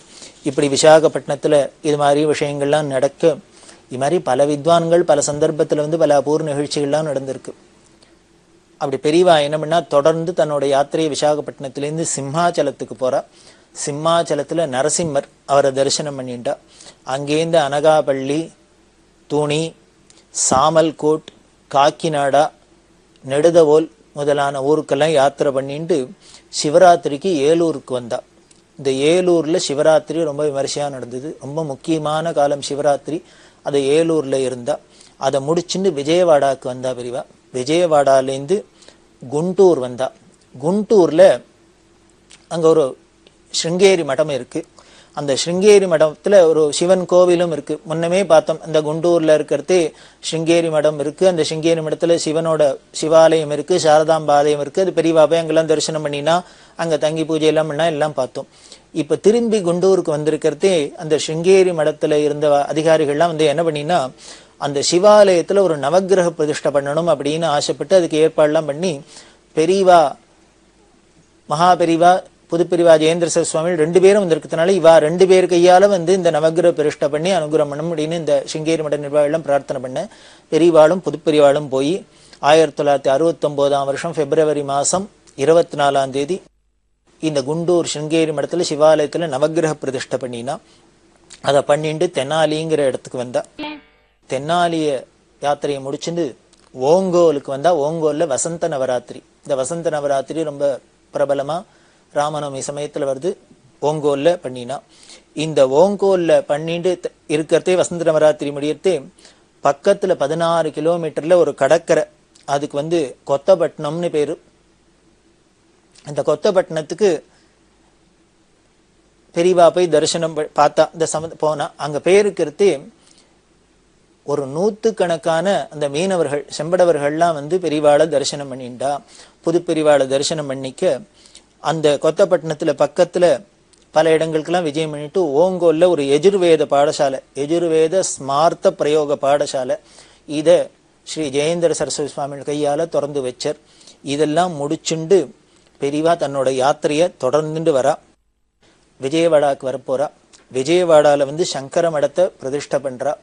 Speaker 5: இப்படி விசாகப்பட்டினத்துல இது மாதிரி விஷயங்கள்லாம் நடக்க, இது மாதிரி பல வித்வான்கள் பல சந்தர்ப்பத்துல வந்து பல அபூர்வ நிகழ்ச்சிகள்லாம் நடந்திருக்கு. அப்படி பெரியவா என்ன பண்ணா தொடர்ந்து தன்னோட யாத்திரையை விசாகப்பட்டினத்திலேருந்து சிம்மாச்சலத்துக்கு போறா. சிம்மாச்சலத்துல நரசிம்மர் அவரை தரிசனம் பண்ணிட்டா. அங்கேருந்து அனகாபள்ளி, தூணி, சாமல்கோட், காக்கிநாடா, நெடுதவோல் முதலான ஊருக்கெல்லாம் யாத்திரை பண்ணிட்டு சிவராத்திரிக்கு ஏலூருக்கு வந்தா. இந்த ஏலூர்ல சிவராத்திரி ரொம்ப விமர்சையா நடந்தது. ரொம்ப முக்கியமான காலம் சிவராத்திரி. அதை ஏலூர்ல இருந்தா. அதை முடிச்சுட்டு விஜயவாடாக்கு வந்தா பெரியவா. விஜயவாடாலேருந்து குண்டூர் வந்தா. குண்டூர்ல அங்க ஒரு ஸ்ருங்கேரி மடம் இருக்கு. அந்த ஸ்ருங்கேரி மடத்துல ஒரு சிவன் கோவிலும் இருக்கு. முன்னமே பார்த்தோம், அந்த குண்டூர்ல இருக்கிறது ஸ்ருங்கேரி மடம் இருக்கு. அந்த ஸ்ருங்கேரி மடத்துல சிவனோட சிவாலயம் இருக்கு, சாரதாம்பாலயம் இருக்கு. அது பெரியவாவே அங்கெல்லாம் தரிசனம் பண்ணினா அங்க தங்கி பூஜை எல்லாம் பண்ணா எல்லாம் பார்த்தோம். இப்ப திரும்பி குண்டூருக்கு வந்திருக்கிறதே அந்த ஸ்ருங்கேரி மடத்துல இருந்த அதிகாரிகள்லாம் வந்து என்ன பண்ணினா, அந்த சிவாலயத்துல ஒரு நவக்கிரக பிரதிஷ்டை பண்ணணும் அப்படின்னு ஆசைப்பட்டு அதுக்கு ஏற்பாடுலாம் பண்ணி பெரியவா மகா பெரியவா புதுப்பெரிவா ஜெயேந்திர சுவாமி 2 பேரும் வந்திருக்கிறதுனால இவா 2 பேர் கையால வந்து இந்த நவக்கிரக பிரதிஷ்டை பண்ணி அனுகிரகம் பண்ணணும் அப்படின்னு இந்த ஸ்ருங்கேரி மட நிர்வாகிகளும் பிரார்த்தனை பண்ண பெரியவாளும் புதுப்பெரிவாளும் போய் 1969ஆம் வருஷம் பிப்ரவரி மாசம் 24ஆம் தேதி இந்த குண்டூர் ஸ்ருங்கேரி மடத்துல சிவாலயத்துல நவக்கிரக பிரதிஷ்டை பண்ணினா. அதை பண்ணிட்டு தென்னாலிங்கிற இடத்துக்கு வந்தா. தென்னாலிய யாத்திரையை முடிச்சுட்டு ஓங்கோலுக்கு வந்தா. ஓங்கோல்ல வசந்த நவராத்திரி. இந்த வசந்த நவராத்திரி ரொம்ப பிரபலமா ராமநவமி சமயத்துல வருது. ஓங்கோல்ல பண்ணினா. இந்த ஓங்கோல்ல பண்ணிட்டு இருக்கிறதே வசந்த நவராத்திரி முடியத்தே பக்கத்துல 16 கிலோமீட்டர்ல ஒரு கடற்கரை, அதுக்கு வந்து கொத்தப்பட்டினம்னு பேரு. அந்த கொத்தப்பட்டினத்துக்கு பெரியவா போய் தரிசனம் பார்த்தா. இந்த போனா அங்க பேருக்கிறதே ஒரு 100கணக்கான அந்த மீனவர்கள் செம்படவர்கள்லாம் வந்து பெரியவாளை தரிசனம் பண்ணிண்டா. புது பெரியவாளை தரிசனம் பண்ணிக்க அந்த கொத்தப்பட்டினத்துல பக்கத்துல பல இடங்களுக்கெல்லாம் விஜயம் பண்ணிட்டு ஓங்கோல்ல ஒரு எஜுர்வேத பாடசாலை, எஜுர்வேத ஸ்மார்த்த பிரயோக பாடசாலை, இத ஸ்ரீ ஜெயேந்திர சரஸ்வதி சுவாமி கையால திறந்து வச்சார். இதெல்லாம் முடிச்சுண்டு பெரியவா தன்னோட யாத்திரைய தொடர்ந்துட்டு வரா. விஜயவாடாக்கு வரப்போறா. விஜயவாடால வந்து சங்கர மடத்தை பிரதிஷ்டை பண்றா.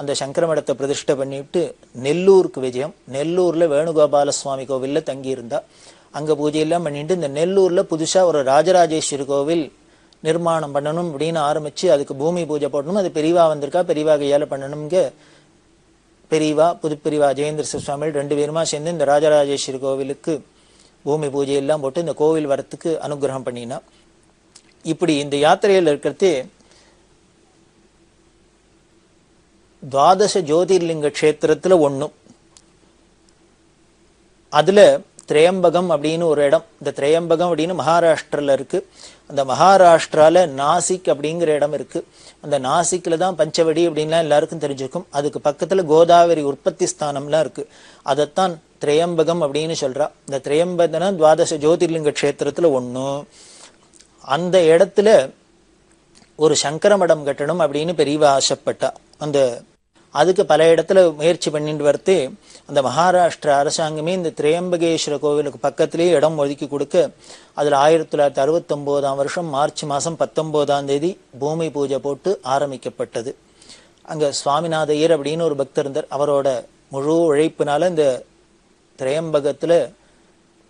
Speaker 5: அந்த சங்கர மடத்தை பிரதிஷ்டை பண்ணிட்டு நெல்லூருக்கு விஜயம். நெல்லூர்ல வேணுகோபால சுவாமி கோவில்ல தங்கி இருந்தா. அங்க பூஜையெல்லாம் பண்ணிட்டு இந்த நெல்லூர்ல புதுசா ஒரு ராஜராஜேஸ்வரி கோவில் நிர்மாணம் பண்ணணும் அப்படின்னு ஆரம்பிச்சு அதுக்கு பூமி பூஜை போடணும். அது பெரியவா வந்திருக்கா, பெரியவா கையால பண்ணணும்ங்க. பெரியவா புதுப்பெரிவா ஜெயேந்திர சுவாமி 2 பேருமா சேர்ந்து இந்த ராஜராஜேஸ்வரி கோவிலுக்கு பூமி பூஜை எல்லாம் போட்டு இந்த கோவில் வரத்துக்கு அனுகிரகம் பண்ணினா. இப்படி இந்த யாத்திரையில் இருக்கிறது 12 ஜோதிர்லிங்க கஷேத்திரத்துல ஒண்ணும். அதுல திரையம்பகம் அப்படின்னு ஒரு இடம். இந்த திரையம்பகம் அப்படின்னு மகாராஷ்டிரால இருக்கு. அந்த மகாராஷ்டிரால நாசிக் அப்படிங்கிற இடம் இருக்கு. அந்த நாசிக்ல தான் பஞ்சவடி அப்படின்லாம் எல்லாருக்கும் தெரிஞ்சிருக்கும். அதுக்கு பக்கத்துல கோதாவரி உற்பத்தி ஸ்தானம்லாம் இருக்கு. அதைத்தான் திரையம்பகம் அப்படின்னு சொல்றா. இந்த திரையம்பகம்னா 12 ஜோதிர்லிங்க கஷேத்திரத்துல ஒண்ணும். அந்த இடத்துல ஒரு சங்கர மடம் கட்டணும் அப்படின்னு பெரியவா ஆசைப்பட்டா. அதுக்கு பல இடத்துல முயற்சி பண்ணிட்டு வரத்து அந்த மகாராஷ்டிரா அரசாங்கமே இந்த திரையம்பகேஸ்வர கோவிலுக்கு பக்கத்திலேயே இடம் ஒதுக்கி கொடுக்க அதுல 1969ஆம் வருஷம் மார்ச் மாசம் 19ஆம் தேதி பூமி பூஜை போட்டு ஆரம்பிக்கப்பட்டது. அங்க சுவாமிநாதையர் அப்படின்னு ஒரு பக்தர் இருந்தார். அவரோட முழு உழைப்பினால இந்த திரையம்பகத்துல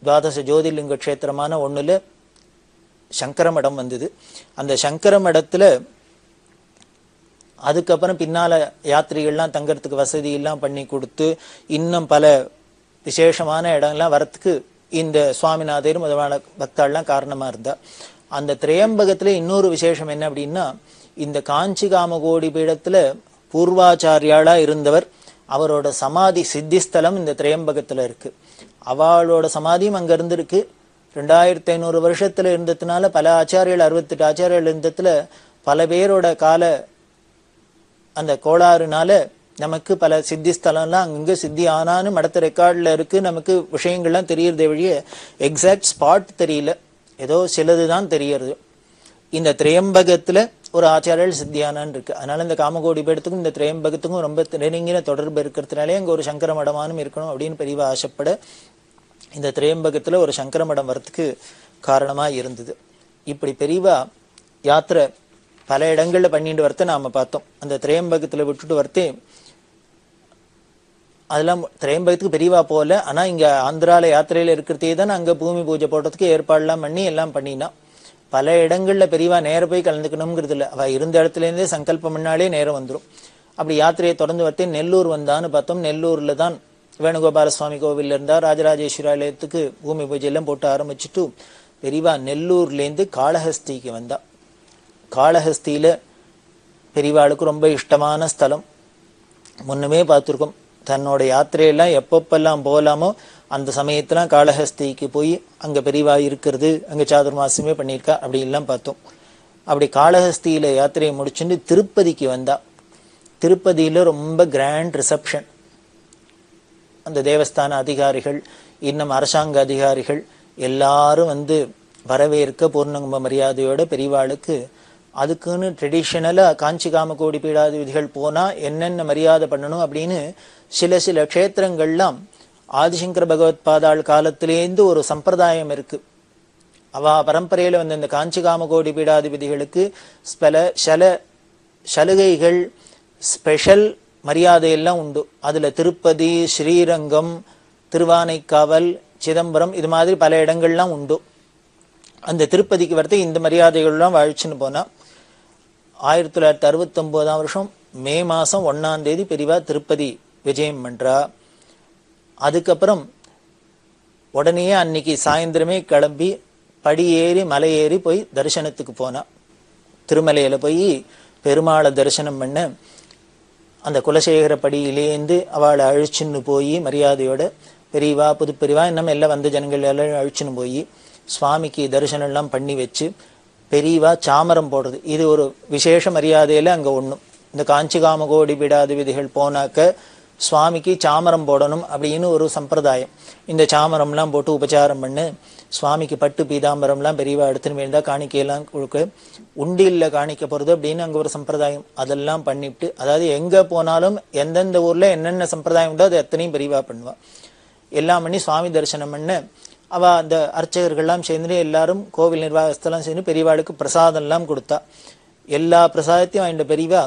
Speaker 5: 12 ஜோதிர்லிங்க கஷேத்திரமான ஒண்ணுல சங்கர மடம் வந்தது. அந்த சங்கர மடத்துல அதுக்கப்புறம் பின்னால யாத்திரிகள்லாம் தங்கறதுக்கு வசதி எல்லாம் பண்ணி கொடுத்து இன்னும் பல விசேஷமான இடங்கள்லாம் வரத்துக்கு இந்த சுவாமிநாதர் முதலான பக்தாள்லாம் காரணமா இருந்தா. அந்த திரையம்பகத்துல இன்னொரு விசேஷம் என்ன அப்படின்னா, இந்த காஞ்சி காமகோடி பீடத்துல பூர்வாச்சாரியாளா இருந்தவர், அவரோட சமாதி சித்திஸ்தலம் இந்த திரையம்பகத்துல இருக்கு. அவளோட சமாதியும் அங்க இருந்திருக்கு. 2500 வருஷத்துல இருந்ததுனால பல ஆச்சாரியர்கள் 68 ஆச்சாரியர்கள் இருந்ததுல பல பேரோட கால அந்த கோளாறுனால நமக்கு பல சித்தி ஸ்தலம்லாம் அங்கங்க சித்தி ஆனான்னு மடத்த ரெக்கார்ட்ல இருக்கு. நமக்கு விஷயங்கள்லாம் தெரியறதே வழிய எக்ஸாக்ட் ஸ்பாட் தெரியல, ஏதோ சிலதுதான் தெரியறது. இந்த திரையம்பகத்துல ஒரு ஆச்சாரியர்கள் சித்தியானான்னு இருக்கு. அதனால இந்த காமகோடி பீடத்துக்கும் இந்த திரையம்பகத்துக்கும் ரொம்ப நெருங்கின தொடர்பு இருக்கிறதுனாலே அங்க ஒரு சங்கர மடமானும் இருக்கணும் அப்படின்னு பெரியவா ஆசைப்பட இந்த திரையம்பகத்துல ஒரு சங்கர மடம் வரத்துக்கு காரணமா இருந்தது. இப்படி பெரியவா யாத்திரை பல இடங்கள்ல பண்ணிட்டு வரத்த நாம பார்த்தோம். அந்த திரையம்பகத்துல விட்டுட்டு வரத்தே அதெல்லாம் திரையம்பகத்துக்கு பெரியவா போல. ஆனா இங்க ஆந்திரால யாத்திரையில இருக்கிறதே தான் அங்க பூமி பூஜை போடுறதுக்கு ஏற்பாடுலாம் பண்ணி எல்லாம் பண்ணினா. பல இடங்கள்ல பெரியவா நேர போய் கலந்துக்கணுங்கிறது இல்லை. அவ இருந்த இடத்துல இருந்தே சங்கல்பம் பண்ணாலே நேரம் வந்துடும். அப்படி யாத்திரையை தொடர்ந்து வரத்தே நெல்லூர் வந்தான்னு பார்த்தோம். நெல்லூர்ல தான் வேணுகோபால சுவாமி கோவில்ல இருந்தா. ராஜராஜேஸ்வரி ஆலயத்துக்கு பூமி பூஜை எல்லாம் போட்டு ஆரம்பிச்சுட்டு பெரியவா நெல்லூர்ல இருந்து காளஹஸ்திக்கு வந்தா. காளஹஸ்தியில பெரியவாளுக்கு ரொம்ப இஷ்டமான ஸ்தலம். முன்னமே பார்த்துருக்கோம். தன்னோட யாத்திரையெல்லாம் எப்பப்பெல்லாம் போகலாமோ அந்த சமயத்துல காளஹஸ்திக்கு போய் அங்க பெரியவா இருக்கிறது, அங்க சாதுர்மாசமே பண்ணியிருக்கா, அப்படி எல்லாம் பார்த்தோம். அப்படி காளஹஸ்தியில யாத்திரையை முடிச்சுட்டு திருப்பதிக்கு வந்தா. திருப்பதியில ரொம்ப கிராண்ட் ரிசப்ஷன். அந்த தேவஸ்தான அதிகாரிகள், இன்னும் அரசாங்க அதிகாரிகள் எல்லாரும் வந்து வரவேற்க பூர்ணகும்ப மரியாதையோட பெரியவாளுக்கு. அதுக்குன்னு ட்ரெடிஷனலா காஞ்சி காமகோடி பீடாதிபதிகள் போனா என்னென்ன மரியாதை பண்ணணும் அப்படின்னு சில சில க்ஷேத்திரங்கள்லாம் ஆதிசங்கர பகவத் பாதாள் காலத்திலேருந்து ஒரு சம்பிரதாயம் இருக்கு. அவ பரம்பரையில வந்து இந்த காஞ்சி காமகோடி பீடாதிபதிகளுக்கு சில சலுகைகள், ஸ்பெஷல் மரியாதையெல்லாம் உண்டு. அதுல திருப்பதி, ஸ்ரீரங்கம், திருவானைக்காவல், சிதம்பரம், இது மாதிரி பல இடங்கள்லாம் உண்டு. அந்த திருப்பதிக்கு வரது இந்த மரியாதைகள்லாம் வாழ்ச்சுன்னு போனா 1969 மே மாசம் 1 பெரியவா திருப்பதி விஜயம் பண்றா. அதுக்கப்புறம் உடனே அன்னைக்கு சாயந்தரமே கிளம்பி படி ஏறி மலை ஏறி போய் தரிசனத்துக்கு போனா. திருமலையில போய் பெருமாளை தரிசனம் பண்ண அந்த குலசேகர படியிலேந்து அவளை அழிச்சுன்னு போய் மரியாதையோட பெரியவா புதுப்பெரியவா இன்னும் எல்லாம் வந்த ஜனங்கள் எல்லாம் அழிச்சுன்னு போய் சுவாமிக்கு தரிசனம் எல்லாம் பண்ணி வச்சு பெரியவா சாமரம் போடுறது. இது ஒரு விசேஷ மரியாதையில அங்க ஒண்ணும். இந்த காஞ்சி காமகோடி பீடாதிபதிகள் போனாக்க சுவாமிக்கு சாமரம் போடணும் அப்படின்னு ஒரு சம்பிரதாயம். இந்த சாமரம்லாம் போட்டு உபச்சாரம் பண்ணு, சுவாமிக்கு பட்டு பீதாம்பரம்லாம் பெரியவா எடுத்துன்னு வேண்டா காணிக்கையெல்லாம் கொடுக்க, உண்டியில் காணிக்க போறது அப்படின்னு அங்க ஒரு சம்பிரதாயம். அதெல்லாம் பண்ணிவிட்டு, அதாவது எங்க போனாலும் எந்தெந்த ஊர்ல என்னென்ன சம்பிரதாயம் உண்டோ அது எத்தனையும் பெரியவா பண்ணுவா. எல்லாம் பண்ணி சுவாமி தரிசனம் பண்ண அவ அந்த அர்ச்சகர்கள்லாம் சேர்ந்து எல்லாரும் கோவில் நிர்வாகத்தெல்லாம் சேர்ந்து பெரியவாளுக்கு பிரசாதம் எல்லாம் கொடுத்தா. எல்லா பிரசாதத்தையும் வாங்கிட்ட பெரியவா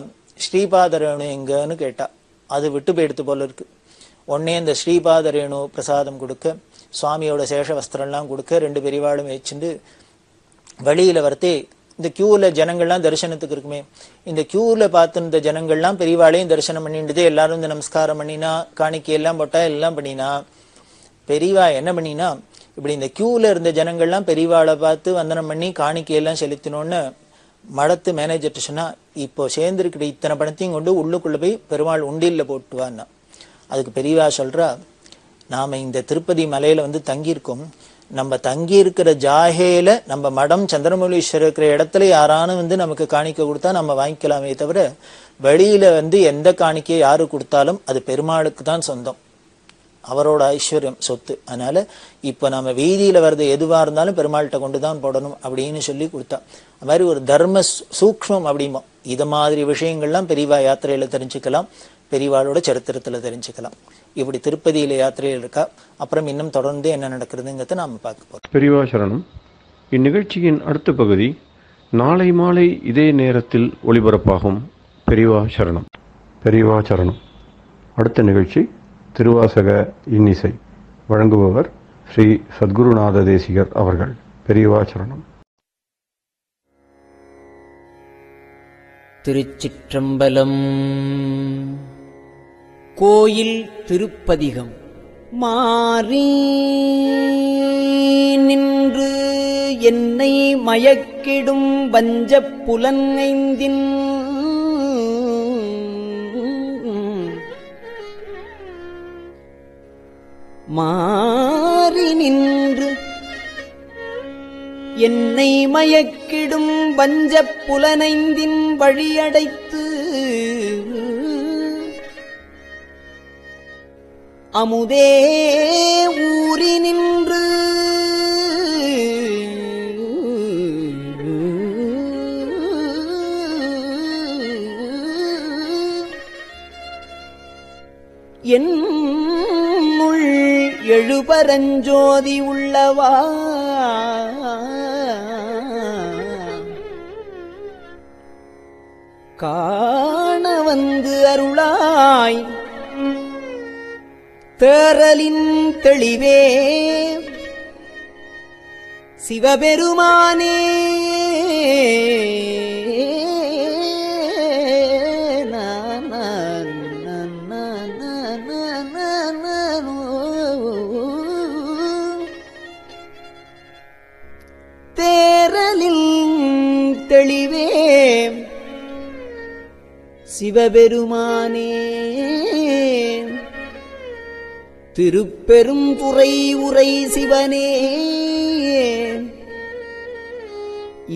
Speaker 5: ஸ்ரீபாத ரேணு எங்கன்னு கேட்டா. அது விட்டு போயிடுத்து போல இருக்கு. உடனே இந்த ஸ்ரீபாத ரேணு பிரசாதம் கொடுக்க, சுவாமியோட சேஷ வஸ்திரம்லாம் கொடுக்க, 2 பெரியவாளும் வச்சுட்டு வழியில வரத்தே இந்த கியூல ஜனங்கள்லாம் தரிசனத்துக்கு இருக்குமே, இந்த கியூல பார்த்து இந்த ஜனங்கள்லாம் பெரியவாளையும் தரிசனம் பண்ணிட்டு எல்லாரும் இந்த நமஸ்காரம் பண்ணினா, காணிக்கையெல்லாம் போட்டா, எல்லாம் பண்ணினா. பெரியவா என்ன பண்ணினா, இப்படி இந்த கியூல இருந்த ஜனங்கள்லாம் பெரியவாளை பார்த்து வந்தனம் பண்ணி காணிக்கையெல்லாம் செலுத்தினோன்னு மடத்து மேனேஜர்ட்டு சொன்னா, இப்போ சேர்ந்துருக்கிற இத்தனை பணத்தையும் கொண்டு உள்ளுக்குள்ள போய் பெருமாள் உண்டியில போட்டுவான்னா. அதுக்கு பெரியவா சொல்றா, நாம இந்த திருப்பதி மலையில வந்து தங்கியிருக்கோம், நம்ம தங்கி இருக்கிற ஜாகேல நம்ம மடம் சந்திரமௌலீஸ்வரர் இருக்கிற இடத்துல யாரானும் வந்து நமக்கு காணிக்கை கொடுத்தா நம்ம வாங்கிக்கலாமே தவிர, வெளியில வந்து எந்த காணிக்கையை யாரு கொடுத்தாலும் அது பெருமாளுக்கு தான் சொந்தம், அவரோட ஐஸ்வர்யம் சொத்து. அதனால இப்ப நம்ம வீதியில வர்றது எதுவா இருந்தாலும் பெருமாள்கிட்ட கொண்டுதான் போடணும் அப்படின்னு சொல்லி கொடுத்தா. அது மாதிரி ஒரு தர்ம சூக்ஷ்மம் அப்படிமோ. இத மாதிரி விஷயங்கள்லாம் பெரியவா யாத்திரையில தெரிஞ்சுக்கலாம், பெரியவாளோட சரித்திரத்துல தெரிஞ்சுக்கலாம். இப்படி திருப்பதியில யாத்திரையில் இருக்கா. அப்புறம் இன்னும் தொடர்ந்து என்ன நடக்கிறதுங்கிறத நாம பார்க்க போறோம்.
Speaker 1: பெரியவா சரணம். இந்நிகழ்ச்சியின் அடுத்த பகுதி நாளை மாலை இதே நேரத்தில் ஒளிபரப்பாகும். பெரியவா சரணம். பெரியவா சரணம். அடுத்த நிகழ்ச்சி திருவாசக இன்னிசை. வழங்குபவர் ஸ்ரீ சத்குருநாத தேசிகர் அவர்கள். பெரியவா சரணம்.
Speaker 6: திருச்சிற்றம்பலம். கோயில் திருப்பதிகம். மாறி நின்று என்னை மயக்கிடும் வஞ்சப் புலன்ஐந்தின் மாறி நின்று என்னை மயக்கிடும் வஞ்சப் புலனைந்தின் வழியடைத்து அமுதே ஊறி நின்று என்னுள் எழுபரஞ்சோதி உள்ளவா காண வந்து அருளாய் தேறலின் தெளிவே சிவபெருமானே. தேறலின் தெளிவே சிவபெருமானே. திருப்பெருந்துறை உரை சிவனே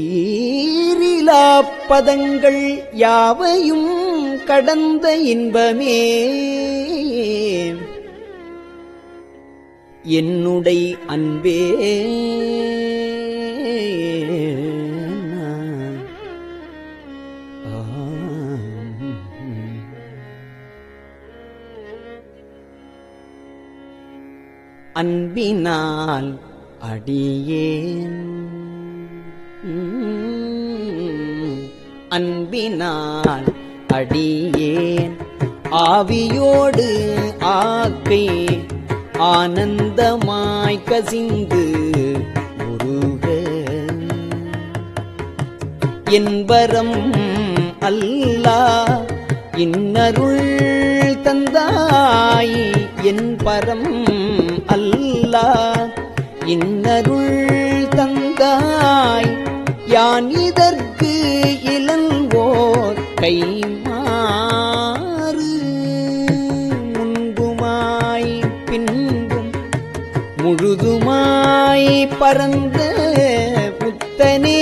Speaker 6: ஈரிலா பதங்கள் யாவையும் கடந்த இன்பமே என்னுடை அன்பே அன்பினால் அடியேன் அன்பினால் அடியேன் ஆவியோடு ஆக்கை ஆனந்தமாய் கசிந்து உருக என்பரம் அல்லா இன்னருள் தந்தாய் என் பரம் அல்லா இன்னருள் தந்தாய் யான் இதற்கு இளங்கோர் கைமாறு முன்புமாய் பின்பும் முழுதுமாய் பரந்த புத்தனே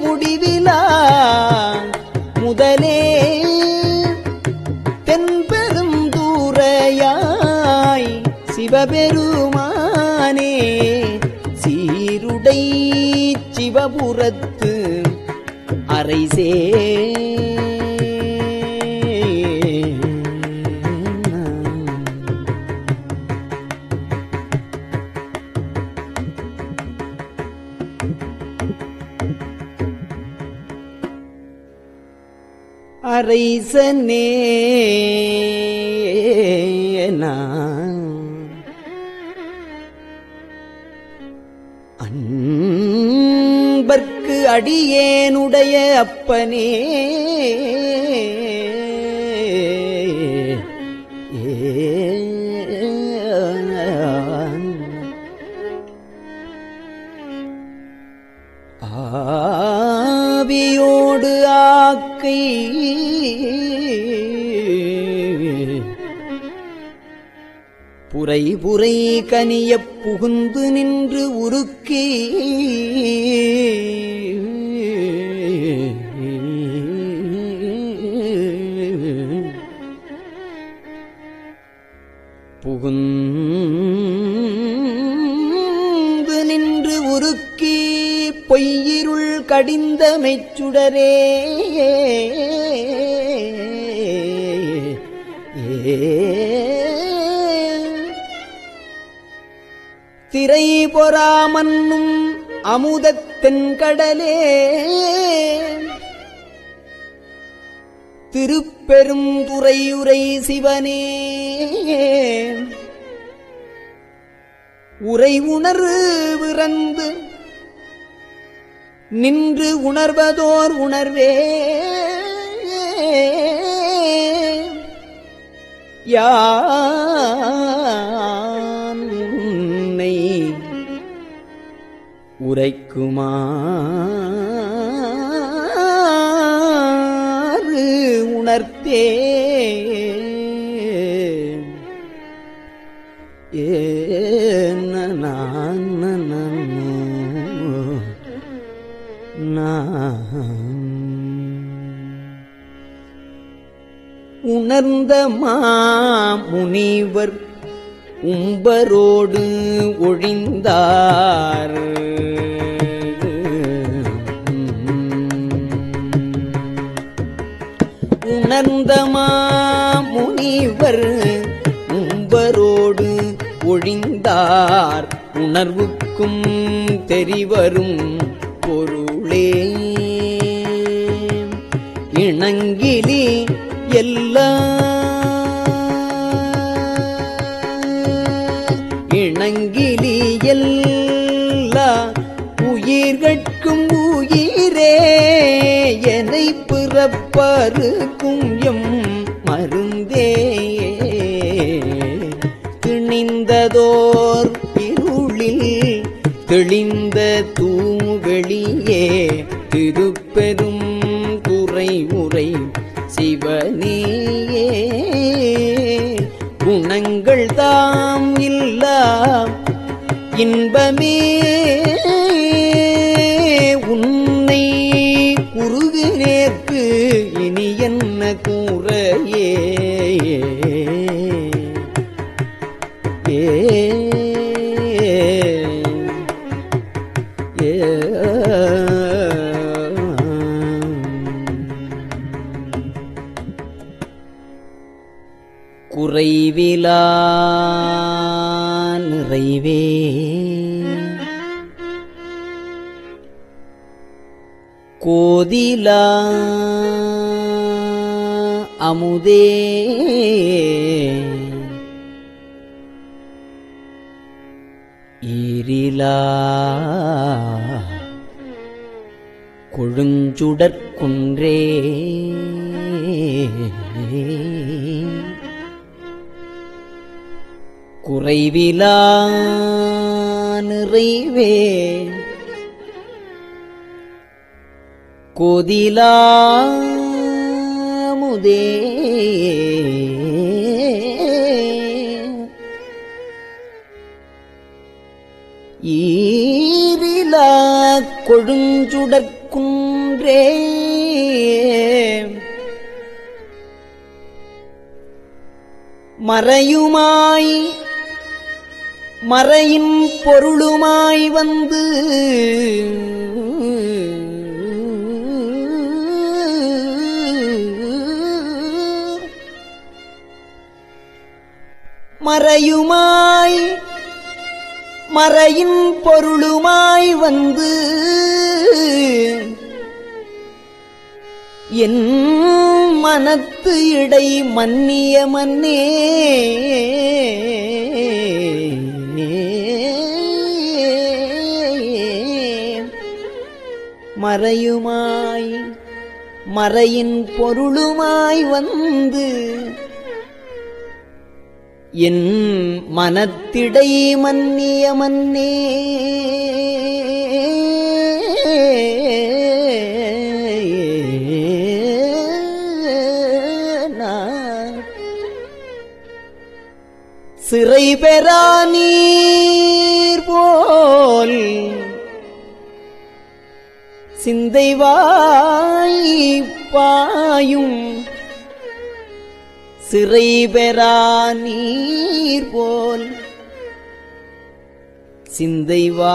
Speaker 6: முடிவிலா முதலே தென்பெரும் தூரையாய் சிவபெருமானே சீருடை சிவபுரத்து அரைசே அரைசனே அன்பர்க்கு அடியேனுடைய அப்பனே ஆவியோடு ஆக்கை புரை புரை கனியப் புகுந்து நின்று உருக்கி புகுந்து நின்று உருக்கி பொய்யிருள் கடிந்த மெச்சுடரே திரை பொறாமன்னும் அமுதத்தென் கடலே திருப்பெருந்துறையுரை சிவனே உரை உணர்விறந்து நின்று உணர்வதோர் உணர்வே யானை உரைக்குமாறு உணர்த்தே உணர்ந்த மாமுனிவர் உம்பரோடு ஒழிந்தார் உணர்ந்த மாமுனிவர் உம்பரோடு ஒழிந்தார் உணர்வுக்கும் தெரிவரும் பொருளே இணங்கிலி எல்லா இணங்கிலி எல்லா உயிர்கட்கும் உயிரே என்னை பிறப்பருக்கும் எம் மருந்தே திணிந்ததோர் இருளில் தெளிந்த தூவெளியே திருப்பெரும் துறை உரை சிவனே குணங்கள் தாம் இன்பமே உன்னை குறுகினேற்கு இனி என்ன கூறையே குறைவிலா நிறைவே கோதிலா அமுதே ஈரிலா கொழுஞ்சுடற்குன்றே குறைவிலா நிறைவே கோதிலா முதே ஈரிலா கொழுஞ்சுடற்குன்றே மறையுமாய் மறையின் பொருளுமாய் வந்து மறையுமாய் மறையின் பொருளுமாய் வந்து என் மனத்து இடை மன்னிய மன்னே மறையுமாய் மறையின் பொருளுமாய் வந்து என் மனத்திடை மன்னிய மன்னே சிறை பெறா நீர் போல் சிந்தைவாய் பாயும் சிறை பெறா நீர் போல் சிந்தைவாய்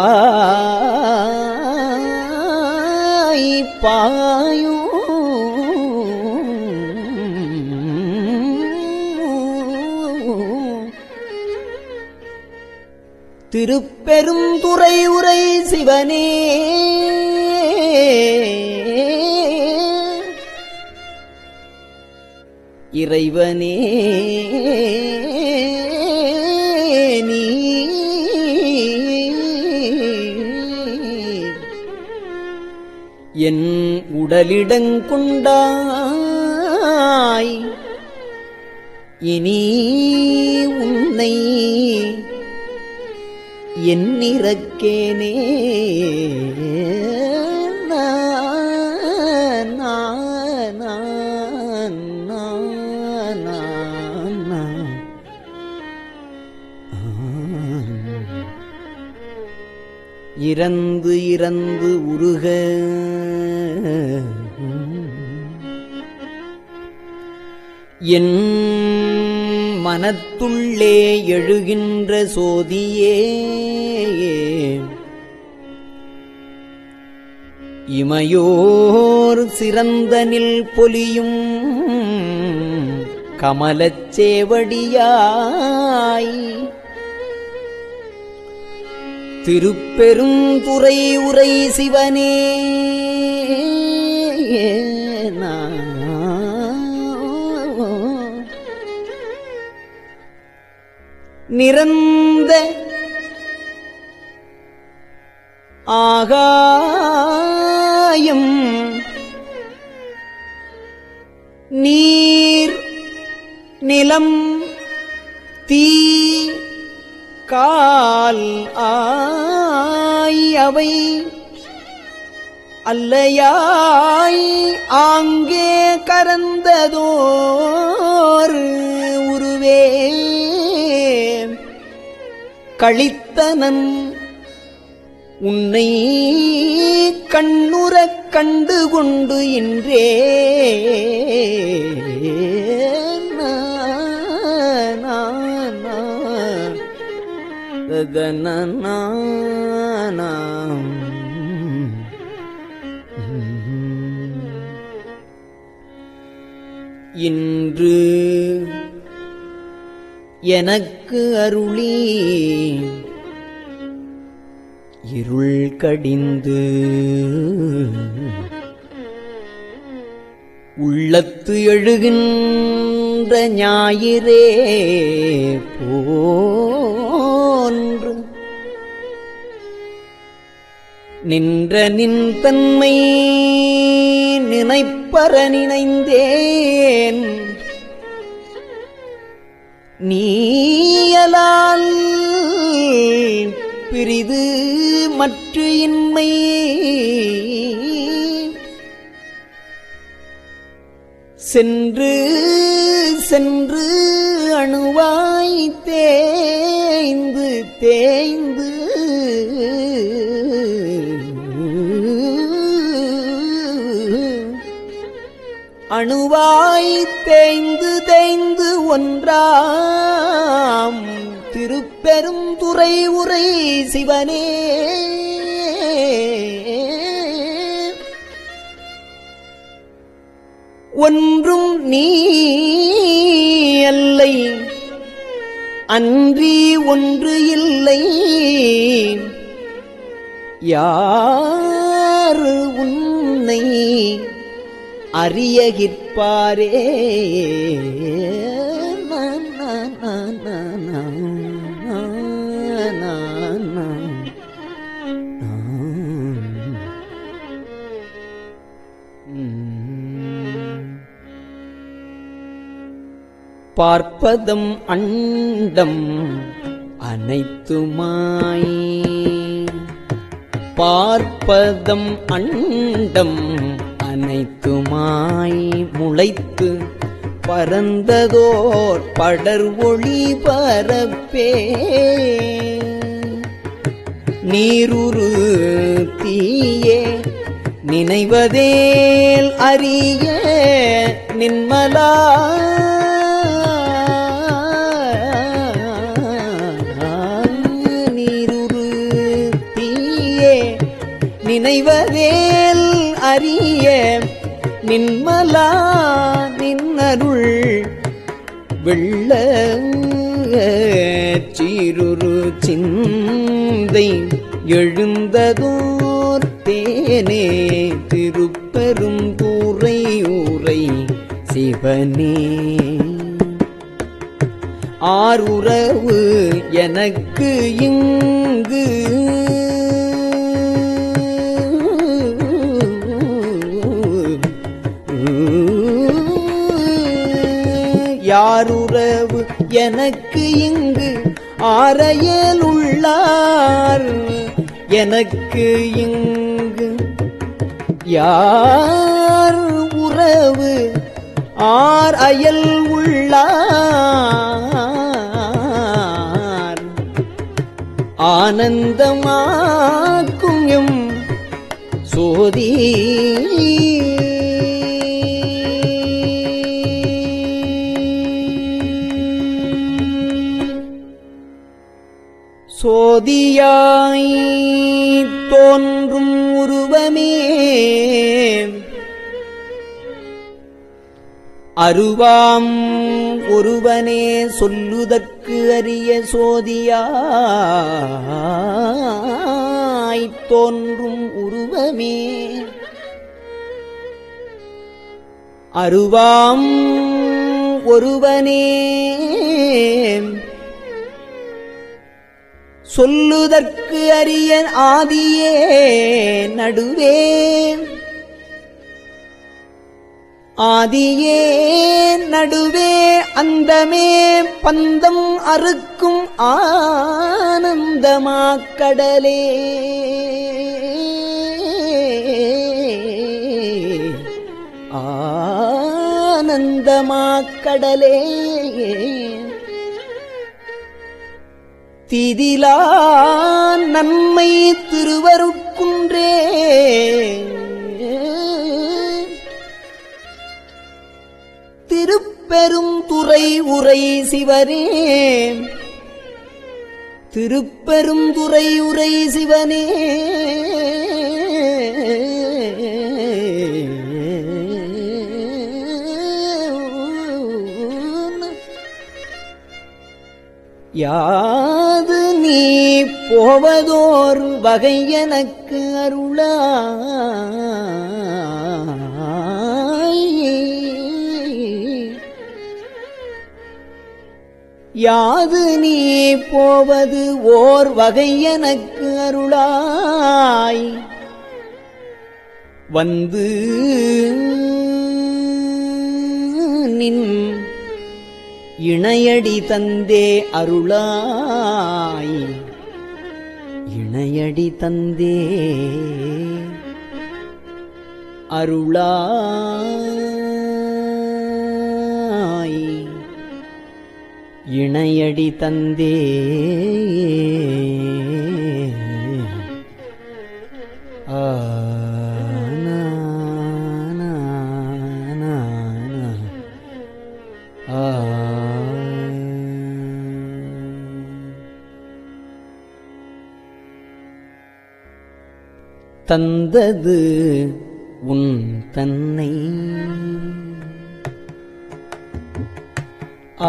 Speaker 6: பாயும் திருப்பெருந்துறை உரை சிவனே இறைவனே நீ என் உடலிடங்கொண்டாய் இனி உன்னை என்னிறக்கேனே இறந்து இறந்து உருக என் மனத்துள்ளே எழுகின்ற சோதியே இமையோர் சிறந்தனில் பொலியும் கமலச் சேவடியாய் திருப்பெருந்துறை உரை சிவனே நிரந்த ஆகாயம் நீர் நிலம் தீ கால் ஆய் அவை அல்லையாய் ஆங்கே கரந்ததோர் உருவே கழித்தனன் உன்னை கண்ணுறக் கண்டு கொண்டு இன்றே இன்று எனக்கு அருளி இருள் கடிந்து உள்ளத்து எழுகின்ற ஞாயிறே போன்று நின்ற நின் தன்மை நினைப்பற நினைந்தேன் நீயலால் பிரிது மற்ற இன்மை சென்று சென்று அணுவாய் தேய்ந்து தேய்ந்து அணுவாய் தேய்ந்து தேய்ந்து ஒன்றாம் திருப்பெரும் துறை உரை சிவனே ஒன்றும் நீ அல்லை அன்றி ஒன்று இல்லை யாரு உன்னை அறியகிற்பாரே பார்ப்பதம் அண்டம் அனைத்துமாய் பார்ப்பதம் அண்டம் அனைத்துமாய் முளைத்து பரந்ததோர் படர் ஒளி பரப்பே நீருரு தீயே நினைவதேல் அறிய நின்மலா நீருரு தீயே நினைவதேல் அறிய நின்மலா நின்னருள் வெள்ள சீருரு சிந்தை எழுந்ததோர் தேனே திருப்பெரும் கூரை ஊரை சிவனே ஆருறவு எனக்கு இங்கு யாருறவு எனக்கு இங்கு ஆரையல் உள்ளார் எனக்கு இங்கு யார் உறவு ஆர் அயல் உள்ளார் ஆனந்தமாக்கும் எம் சோதி சோதியாய் தோன்றும் உருவமே அருவாம் ஒருவனே சொல்லுதற்கு அரிய சோதியாய் தோன்றும் உருவமே அருவாம் ஒருவனே சொல்லுதற்கு அரிய ஆதியே நடுவே ஆதியே நடுவே அந்தமே பந்தம் அறுக்கும் ஆனந்தமாக்கடலே ஆனந்தமாக்கடலே திதிலா நன்மை திருவருட்குன்றே திருப்பெரும் துறை உரை சிவனே திருப்பெரும் துறை உரை சிவனே யாது நீ போவதோர் வகை எனக்கு அருளாய் யாது நீ போவது ஓர் வகை எனக்கு அருளாய் வந்து நின் இணையடி தந்தே அருளாய் இணையடி தந்தே அருளாய் இணையடி தந்தே தந்தது உன் தன்னை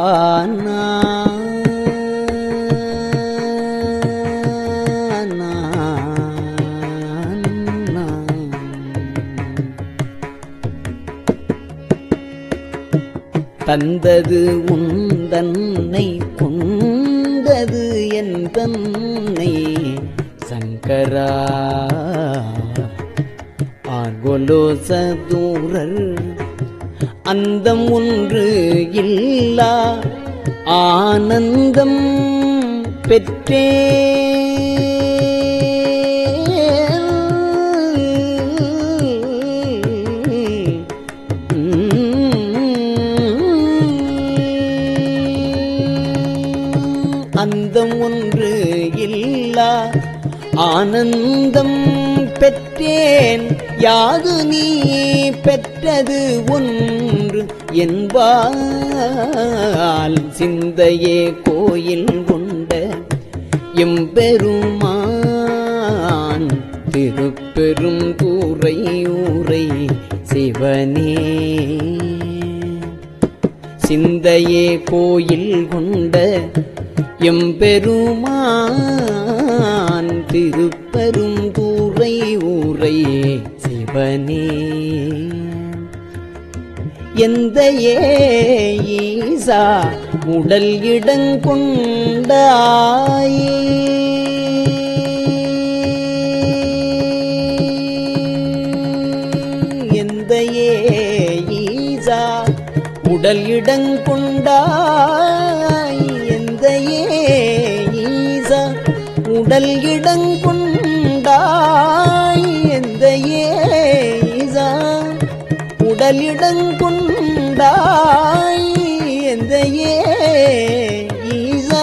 Speaker 6: ஆனா தந்தது உன் தன்னை கொண்டது என் தன்னை சங்கரா ஆர்கொலோ சதூரர் அந்தம் ஒன்று இல்லா ஆனந்தம் பெற்றே அந்தம் ஒன்று இல்லா ஆனந்தம் பெற்றேன் யாது நீ பெற்றது ஒன்று என்பால் சிந்தையே கோயில் கொண்ட எம்பெருமான் திருப்பெரும் தூரை ஊரை சிவனே சிந்தையே கோயில் கொண்ட எம்பெருமான் திருப்பெரும் தூரை ஊரை சிவனே எந்த ஈசா உடல் இடங்கொண்டாயே எந்த ஈசா உடல் இடங்கொண்டாய் எந்த ஈசா உடல் இடங்கொண்டாய் எந்த ஈசா உடல் இடங்கொண்டாய் எந்த ஈசா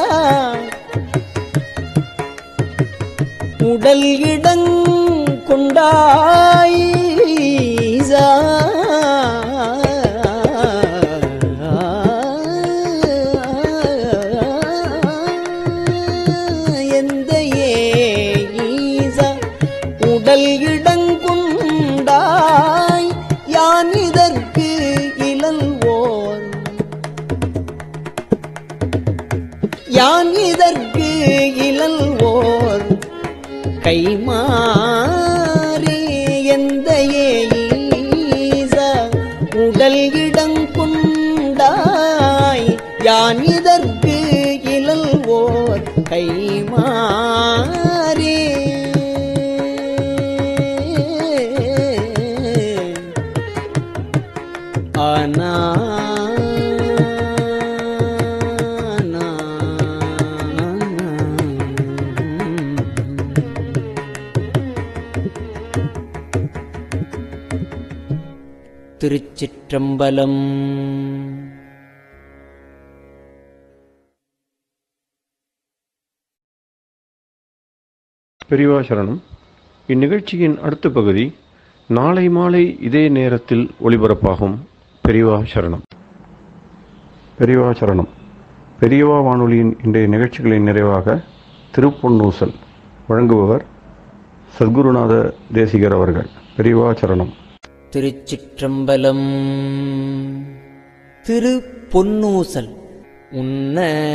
Speaker 6: உடல் இடங்கொண்டாய் ஈசா உடல் இடங்கொண்டாய் யான் இதற்கு இழல்வோர் யான் இதற்கு இழல்வோர் கைமாறி எந்த ஈசா உடல் இடங்கொண்டாய் யான் இதற்கு இழல்வோர் கைமாறி ஆனா திருச்சிற்றம்பலம்.
Speaker 1: பெரியவா சரணம். இந்நிகழ்ச்சியின் அடுத்த பகுதி நாளை மாலை இதே நேரத்தில் ஒளிபரப்பாகும். பெரியவா சரணம். பெரியவா சரணம். பெரியவா வானொலியின் இன்றைய நிகழ்ச்சிகளின் நிறைவாக திருப்பொன்னூசல் வழங்குபவர் சத்குருநாத தேசிகர் அவர்கள். பெரியவா சரணம்.
Speaker 6: திருச்சிற்றம்பலம். திருப்பொன்னூசல். உன்னற்கரியதிரு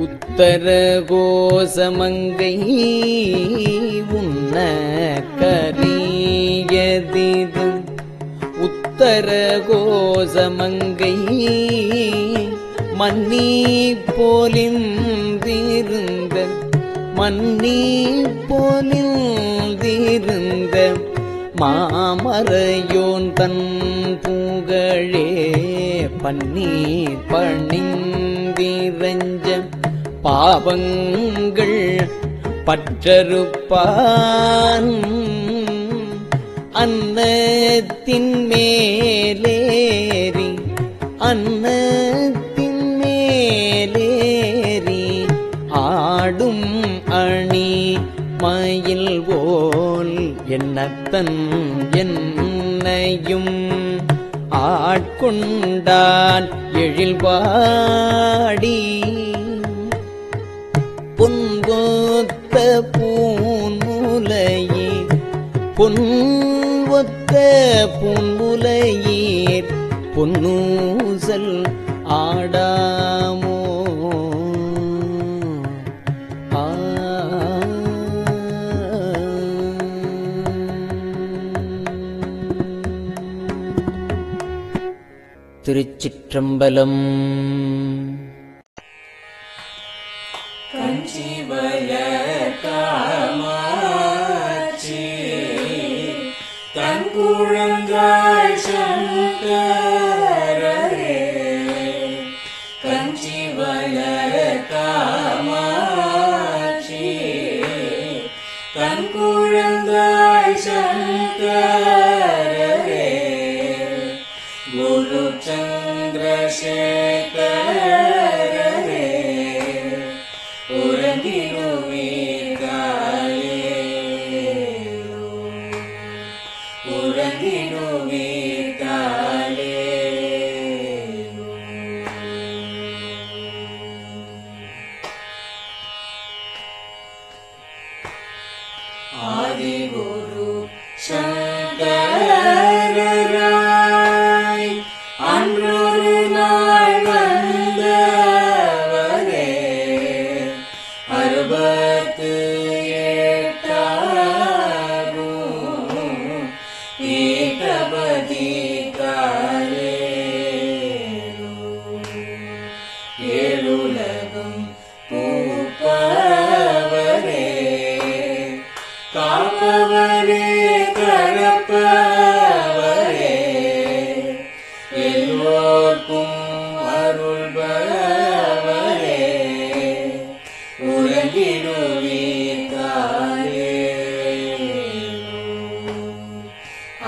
Speaker 6: உத்தர கோசமங்கை உன்னற்கரியதிரு உத்தர கோசமங்கை மன்னி போலிந்திருந்த மன்னி போலிந்திருந்த மாமரையோன் தன் புகழே பன்னி பணிந்திரஞ்ச பாவங்கள் பற்றறுப்பான் அன்னத்தின் மேலேறி அன்னத்தின் மேலேறி ஆடும் அணி மயில் போல் என்னத்தன் என்னையும் ஆட்கொண்டான் எழில்வாடி பொன்கொத்த பூன்முலையீர் பொன்வொத்த பூன்முலையீர் பொன்னூசல் ஆடாமோ திருச்சிற்றம்பலம்.
Speaker 7: கஞ்சிவய காமாட்சி தன் குழந்தாய் சங்கரரே கஞ்சிவய காமாட்சி தன் குழந்தாய் சங்கரரே குரு சந்திரசேகரரே உறங்கிடுவீர்களே உறங்கிடுவீர்களே ஆதிகுரு சங்கரராய் அன்றொரு நாள் வந்தவரே அறுபத்து எட்டாகும் பீட்டபதி காலே ஏழுலகும் பூப்பவரே காப்பவரே கடப்பவரே எல்லோர்க்கும் அருள்பவரே உறங்கிடுவீர்களே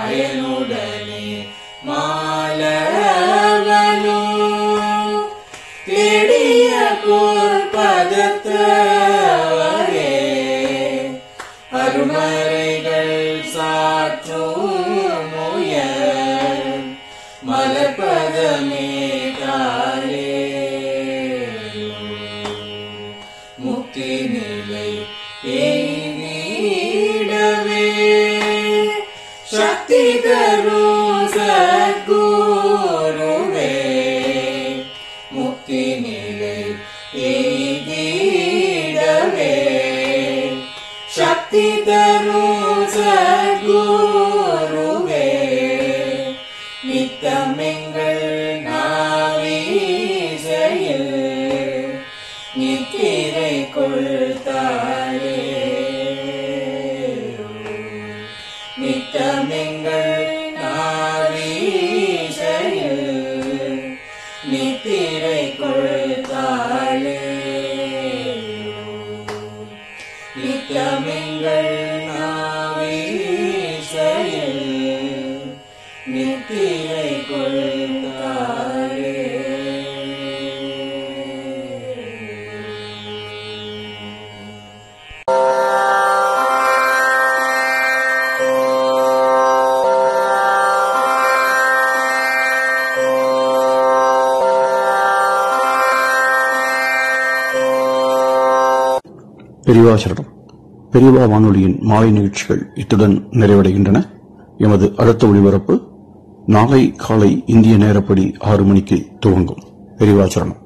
Speaker 7: அயனுடனே மாலவனோ தேடிய பொற்பதத்தவரே அருமறைகள் சாற்றும் முயல் மலர்பதமே காலே முக்தி நிலை எய்திடவே சக்தி தரும் சத்குருவே முக்தி நிலை எய்திடவே சக்தி தரும் சத்குருவே நித்தமெங்கள் நாவீசையில் நித்திரை கொள்தாயே நித்தமெங்கள் நாவீசையில் நித்திரை கொள்தாயே நித்தமெங்கள் நாவீசையில் நித்திரை கொள்தாயே
Speaker 1: பெரியவா சரணம். பெரியவா வானொலியின் மாலை நிகழ்ச்சிகள் இத்துடன் நிறைவடைகின்றன. எமது அடுத்த ஒளிபரப்பு நாளை காலை இந்திய நேரப்படி 6 மணிக்கு துவங்கும். பெரியவா சரணம்.